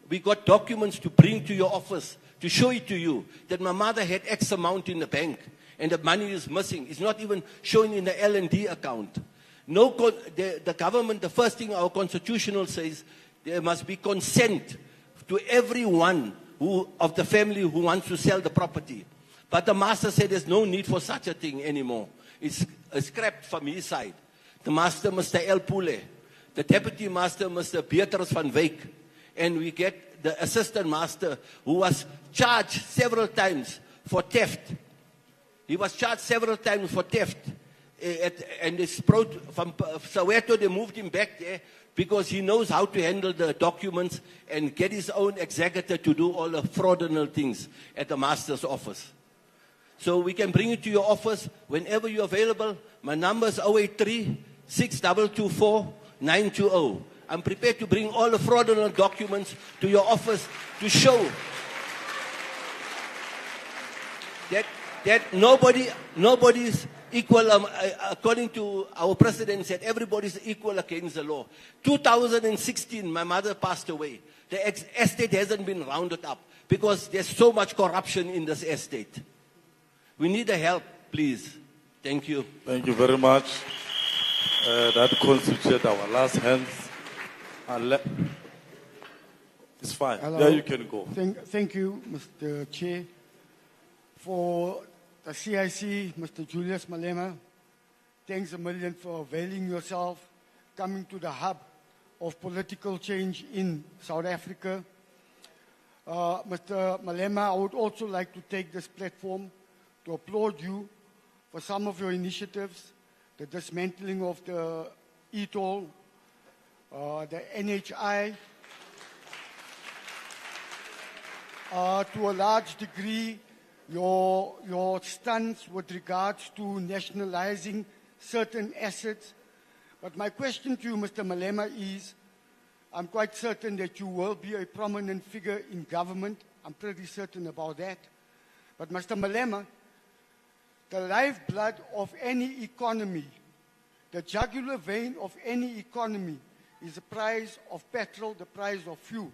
Speaker 7: We got documents to bring to your office to show it to you that my mother had X amount in the bank and the money is missing. It's not even showing in the L&D account. The government, the first thing our constitutional says, there must be consent to everyone of the family who wants to sell the property. But the Master said there's no need for such a thing anymore. It's scrapped from his side. The Master, Mr. El Pule, the Deputy Master, Mr. Beatrice van Wyk, and we get the Assistant Master who was charged several times for theft. He was charged several times for theft. And from Soweto, they moved him back there because he knows how to handle the documents and get his own executor to do all the fraudulent things at the Master's office. So we can bring it to your office whenever you're available. My number is 083-6224-920. I'm prepared to bring all the fraudulent documents to your office to show that nobody's equal, according to our president said, everybody's equal against the law. 2016, my mother passed away. The estate hasn't been rounded up because there's so much corruption in this estate. We need the help, please. Thank you.
Speaker 2: Thank you very much. That constitutes our last hands. It's fine.
Speaker 8: Hello.
Speaker 2: There you can go.
Speaker 8: Thank you, Mr. Chair. For the CIC, Mr. Julius Malema, thanks a million for availing yourself, coming to the hub of political change in South Africa. Mr. Malema, I would also like to take this platform to applaud you for some of your initiatives, the dismantling of the e-toll, the NHI, to a large degree, your stance with regards to nationalizing certain assets. But my question to you, Mr. Malema, is, I'm quite certain that you will be a prominent figure in government. I'm pretty certain about that. But Mr. Malema, the lifeblood of any economy, the jugular vein of any economy is the price of petrol, the price of fuel.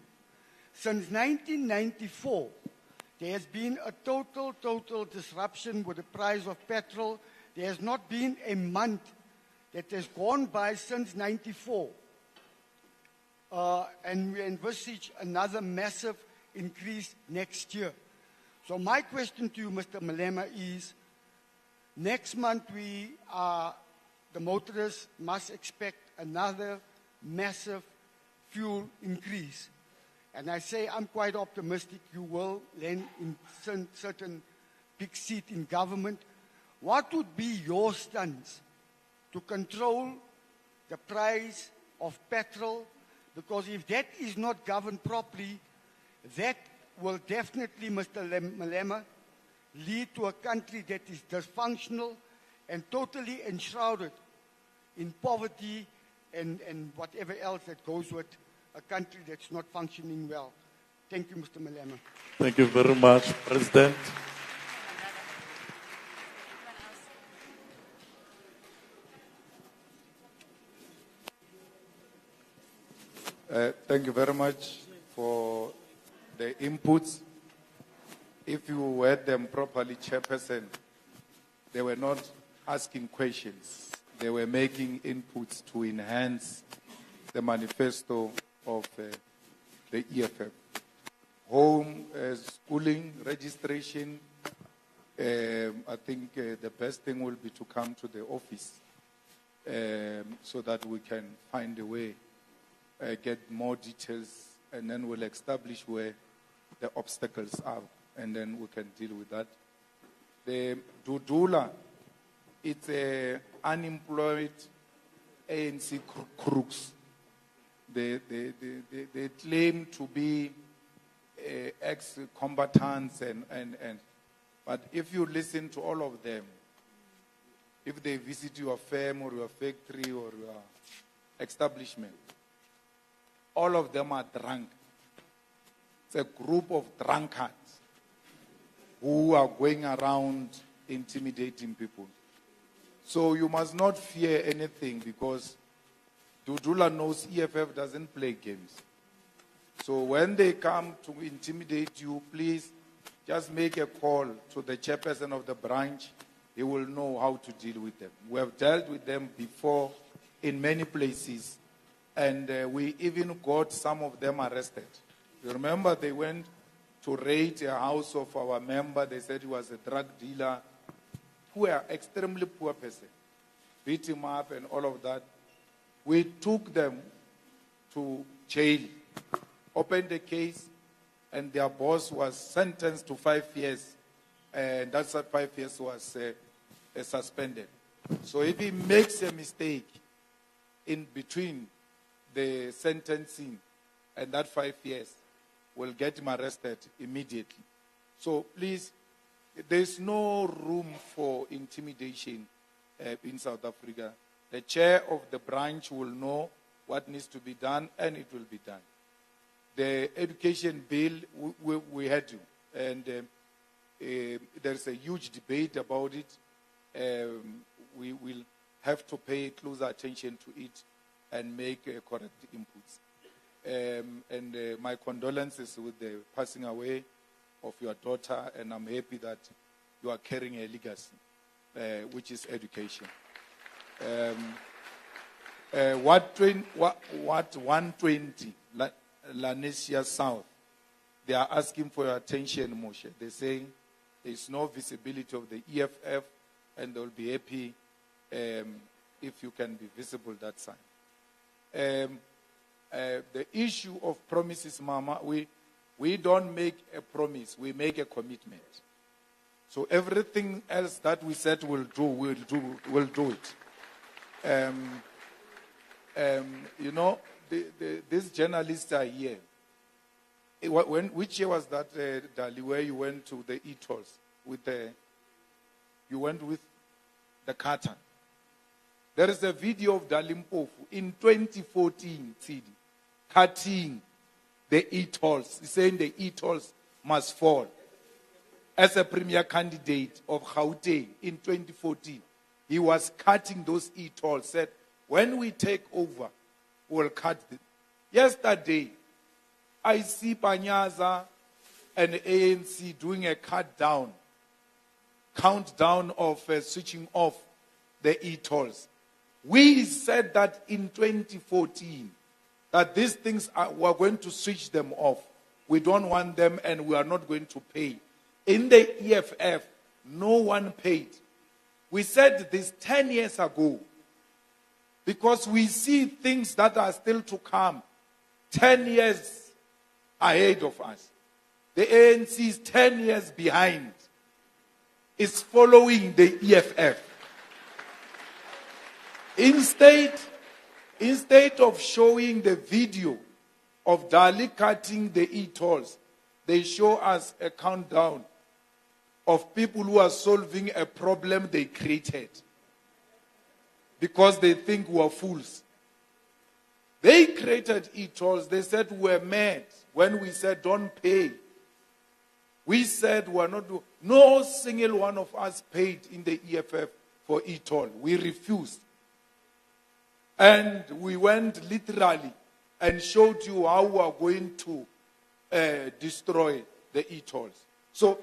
Speaker 8: Since 1994, there has been a total disruption with the price of petrol. There has not been a month that has gone by since 94. And we envisage another massive increase next year. So my question to you, Mr. Malema, is next month the motorists must expect another massive fuel increase. And I say I'm quite optimistic you will land in certain big seat in government. What would be your stance to control the price of petrol? Because if that is not governed properly, that will definitely, Mr. Malema, lead to a country that is dysfunctional and totally enshrouded in poverty and whatever else that goes with a country that's not functioning well. Thank you, Mr. Malema.
Speaker 2: Thank you very much, President.
Speaker 1: Thank you very much for the inputs. If you heard them properly, Chairperson, they were not asking questions. They were making inputs to enhance the manifesto of the EFF. Home schooling registration, I think the best thing will be to come to the office so that we can find a way, get more details, and then we'll establish where the obstacles are, and then we can deal with that. The Dudula, it's unemployed ANC crooks. They claim to be ex-combatants, but if you listen to all of them, if they visit your firm or your factory or your establishment, all of them are drunk. It's a group of drunkards who are going around intimidating people. So you must not fear anything, because Dudula knows EFF doesn't play games. So when they come to intimidate you, please just make a call to the chairperson of the branch. He will know how to deal with them. We have dealt with them before in many places, and we even got some of them arrested. You remember they went to raid a house of our member. They said he was a drug dealer. Poor, extremely poor person. Beat him up and all of that. We took them to jail, opened the case, and their boss was sentenced to 5 years. And that 5 years was suspended. So if he makes a mistake in between the sentencing and that 5 years, we'll get him arrested immediately. So please, there's no room for intimidation in South Africa. The chair of the branch will know what needs to be done, and it will be done. The education bill, we had to, and there's a huge debate about it. We will have to pay closer attention to it and make correct inputs. My condolences with the passing away of your daughter, and I'm happy that you are carrying a legacy, which is education. What 120 Lanesia South, they are asking for your attention, Moshe. They're saying there's no visibility of the EFF, and they'll be happy if you can be visible that side. The issue of promises, Mama, we don't make a promise, we make a commitment. So everything else that we said we'll do it. You know, these journalists are here. Which year was that, Dali, where you went to the e-tolls you went with the carton? There is a video of Dalimpofu in 2014, CD, cutting the e-tolls, saying the e-tolls must fall. As a premier candidate of Gauteng in 2014, he was cutting those e-tolls, said, when we take over, we'll cut them. Yesterday, I see Panyaza and ANC doing a countdown of switching off the e-tolls. We said that in 2014, that these things we're going to switch them off. We don't want them, and we are not going to pay. In the EFF, no one paid. We said this 10 years ago, because we see things that are still to come. 10 years ahead of us. The ANC is 10 years behind. It's following the EFF. Instead of showing the video of Dali cutting the e-tolls, they show us a countdown of people who are solving a problem they created because they think we are fools. They created e-tolls. They said we were mad when we said don't pay. We said we are not doing. No single one of us paid in the EFF for e-toll. We refused. And we went literally and showed you how we are going to destroy the e-tolls. So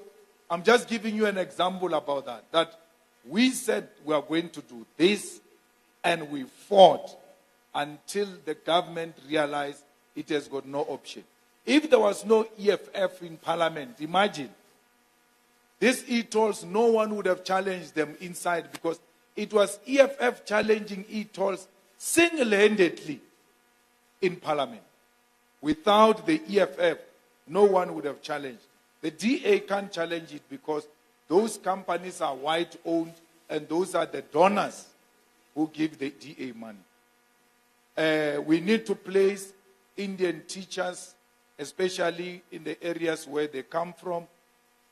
Speaker 1: I'm just giving you an example about that. That we said we are going to do this, and we fought until the government realized it has got no option. If there was no EFF in parliament, imagine, these e-tolls, no one would have challenged them inside because it was EFF challenging e-tolls single-handedly in parliament. Without the EFF, no one would have challenged. The DA can't challenge it because those companies are white-owned and those are the donors who give the DA money. We need to place Indian teachers, especially in the areas where they come from.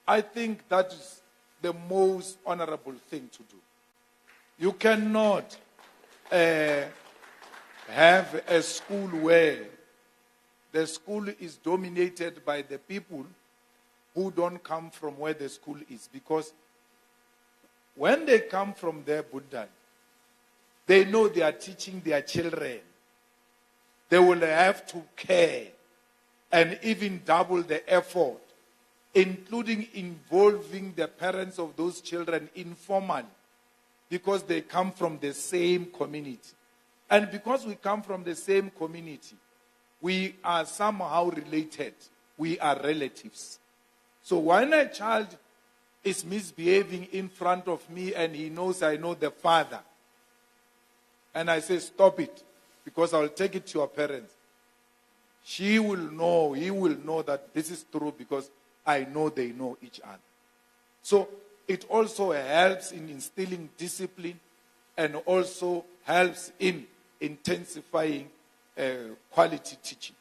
Speaker 1: I think that is the most honorable thing to do. You cannot have a school where the school is dominated by the people who don't come from where the school is. Because when they come from their Buddha, they know they are teaching their children. They will have to care and even double the effort, including involving the parents of those children informally, because they come from the same community. And because we come from the same community, we are somehow related. We are relatives. So when a child is misbehaving in front of me and he knows I know the father, and I say, stop it, because I'll take it to your parents, he will know that this is true because I know they know each other. So it also helps in instilling discipline and also helps in intensifying quality teaching.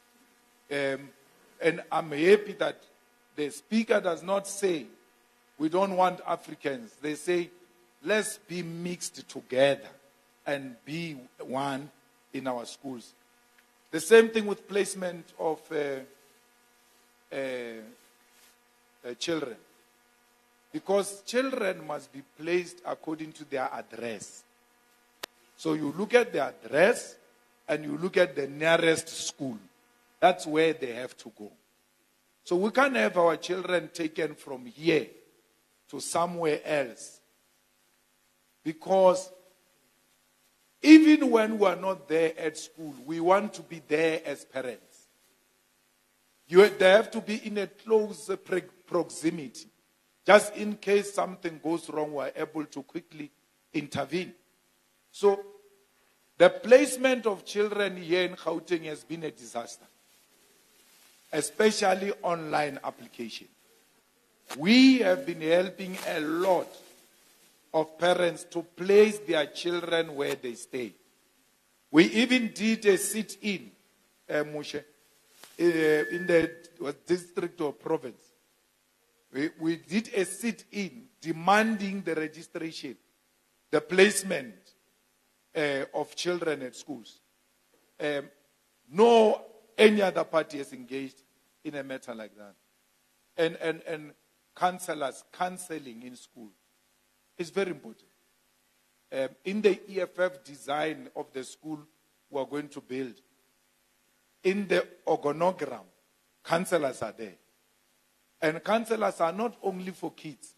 Speaker 1: And I'm happy that the speaker does not say, we don't want Africans. They say, let's be mixed together and be one in our schools. The same thing with placement of children. Because children must be placed according to their address. So you look at the address and you look at the nearest school. That's where they have to go. So we can't have our children taken from here to somewhere else. Because even when we are not there at school, we want to be there as parents. They have to be in a close proximity. Just in case something goes wrong, we are able to quickly intervene. So the placement of children here in Gauteng has been a disaster, especially online application. We have been helping a lot of parents to place their children where they stay. We even did a sit-in, Moshe, in the district or province. We did a sit-in demanding the registration, the placement of children at schools. No any other party has engaged in a matter like that. And counseling in school is very important. In the EFF design of the school we are going to build, in the organogram, counselors are there. And counselors are not only for kids,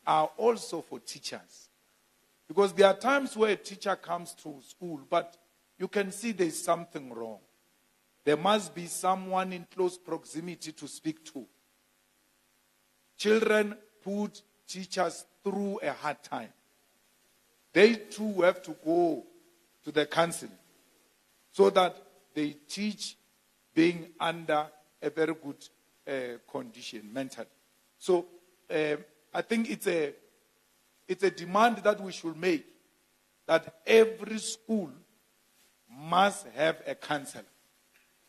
Speaker 1: are also for teachers. Because there are times where a teacher comes to school, but you can see there is something wrong. There must be someone in close proximity to speak to. Children put teachers through a hard time. They too have to go to the council so that they teach being under a very good condition mentally. So I think it's a demand that we should make, that every school must have a counselor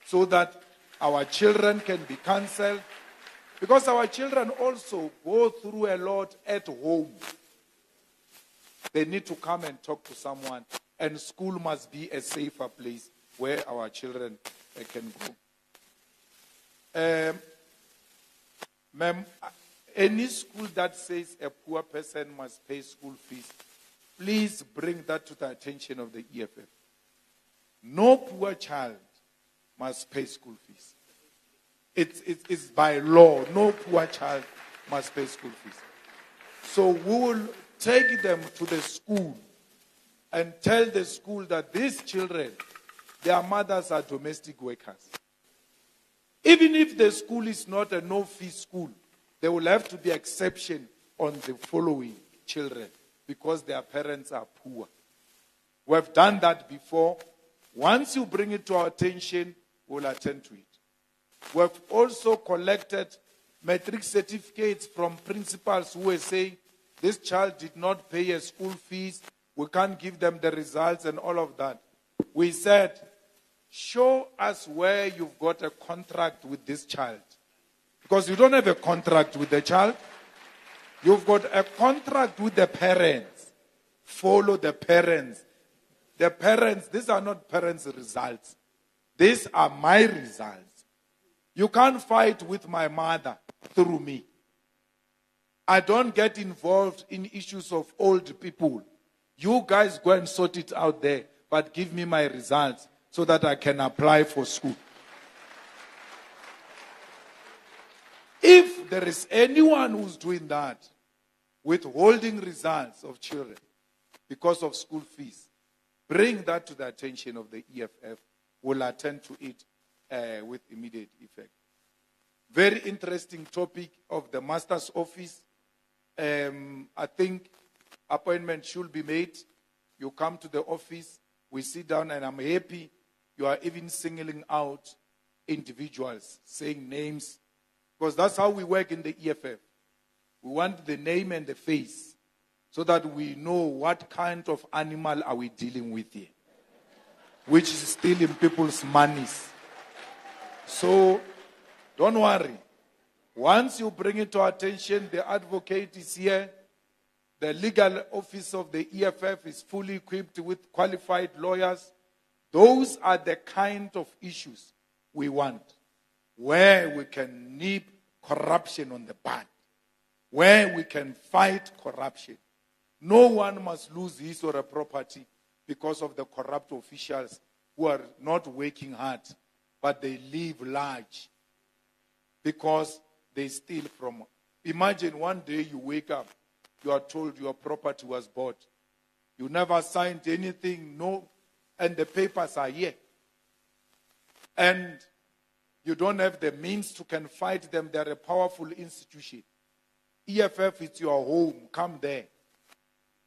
Speaker 1: so that our children can be counseled, because our children also go through a lot at home. They need to come and talk to someone, and school must be a safer place where our children can go. Ma'am, any school that says a poor person must pay school fees, please bring that to the attention of the EFF. No poor child must pay school fees. It's by law. No poor child must pay school fees. So we will take them to the school and tell the school that these children, their mothers are domestic workers. Even if the school is not a no-fee school, there will have to be exception on the following children because their parents are poor. We have done that before. Once you bring it to our attention, we'll attend to it. We have also collected matric certificates from principals who were saying, this child did not pay a school fees, we can't give them the results and all of that. We said, show us where you've got a contract with this child. Because you don't have a contract with the child. You've got a contract with the parents. Follow the parents. The parents, these are not parents' results. These are my results. You can't fight with my mother through me. I don't get involved in issues of old people. You guys go and sort it out there, but give me my results so that I can apply for school. If there is anyone who's doing that, withholding results of children because of school fees, bring that to the attention of the EFF. We'll attend to it with immediate effect. Very interesting topic of the master's office. I think appointment should be made. You come to the office, we sit down, and I'm happy you are even singling out individuals, saying names, because that's how we work in the EFF. We want the name and the face so that we know what kind of animal are we dealing with here, which is stealing people's monies. So don't worry. Once you bring it to our attention, the advocate is here. The legal office of the EFF is fully equipped with qualified lawyers. Those are the kind of issues we want, where we can nip corruption on the bud, where we can fight corruption. No one must lose his or her property because of the corrupt officials who are not working hard, but they live large because they steal from. Imagine one day you wake up, you are told your property was bought. You never signed anything, no, and the papers are here. And you don't have the means to can fight them. They're a powerful institution. EFF is your home. Come there.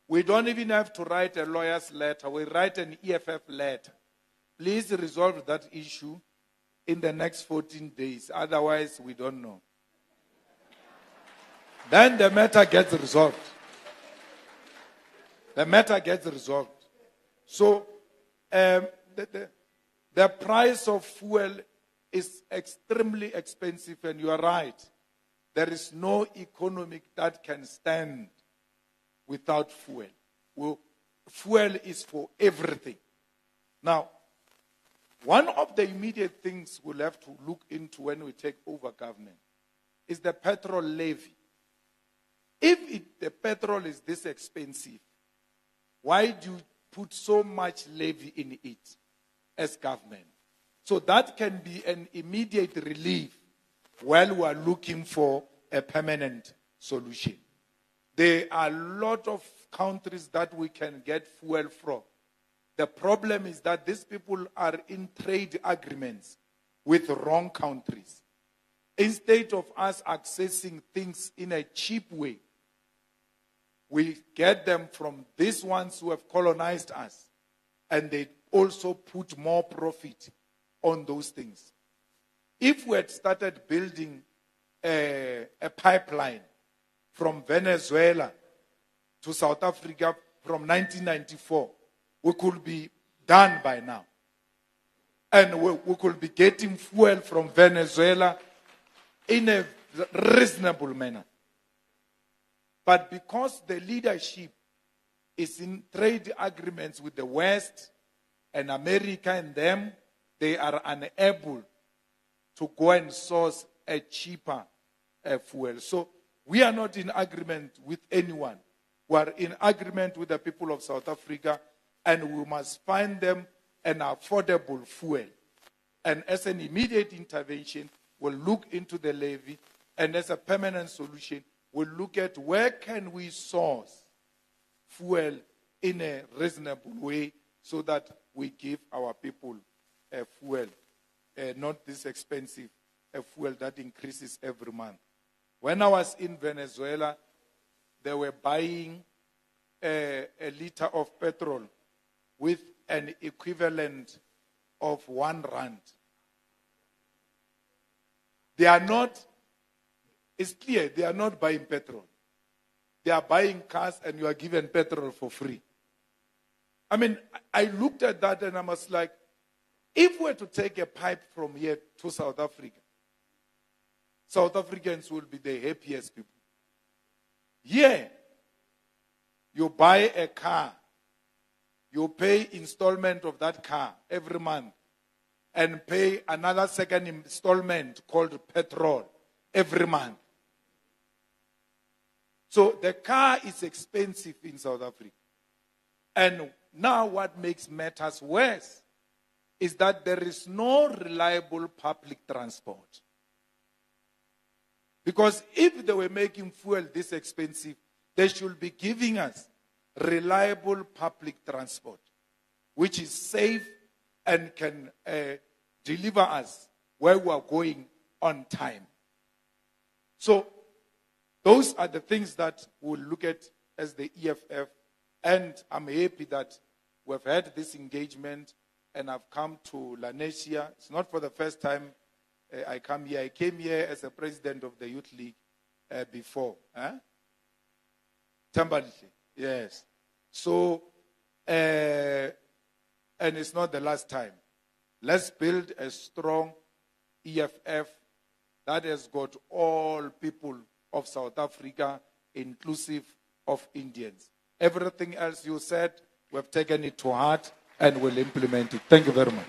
Speaker 1: We don't even have to write a lawyer's letter. We write an EFF letter. Please resolve that issue in the next 14 days. Otherwise, we don't know. Then the matter gets resolved. The matter gets resolved. So, the price of fuel is extremely expensive, and you are right. There is no economic that can stand without fuel. Well, fuel is for everything. Now, one of the immediate things we'll have to look into when we take over government is the petrol levy. If the petrol is this expensive, why do you put so much levy in it as government? So that can be an immediate relief while we are looking for a permanent solution. There are a lot of countries that we can get fuel from. The problem is that these people are in trade agreements with wrong countries. Instead of us accessing things in a cheap way, we get them from these ones who have colonized us, and they also put more profit on those things. if we had started building a pipeline from Venezuela to South Africa from 1994, we could be done by now. And we could be getting fuel from Venezuela in a reasonable manner. But because the leadership is in trade agreements with the West and America and them, they are unable to go and source a cheaper fuel. So we are not in agreement with anyone. We are in agreement with the people of South Africa, and we must find them an affordable fuel. And as an immediate intervention, we'll look into the levy, and as a permanent solution, we'll look at where can we source fuel in a reasonable way so that we give our people a fuel, not this expensive fuel that increases every month. When I was in Venezuela, they were buying a liter of petrol with an equivalent of R1. They are not, it's clear, they are not buying petrol. They are buying cars and you are given petrol for free. I mean, I looked at that and I was like, if we were to take a pipe from here to South Africa, South Africans will be the happiest people. Here, you buy a car, you pay installment of that car every month, and pay another second installment called petrol every month. So the car is expensive in South Africa. And now what makes matters worse is that there is no reliable public transport. Because if they were making fuel this expensive, they should be giving us reliable public transport, which is safe and can deliver us where we are going on time. So those are the things that we'll look at as the EFF. And I'm happy that we've had this engagement and I've come to Lanesia. It's not for the first time I come here. I came here as a president of the Youth League before. Tambalile, yes. So, and it's not the last time. Let's build a strong EFF that has got all people of South Africa, inclusive of Indians. Everything else you said, we've taken it to heart and will implement it. Thank you very much.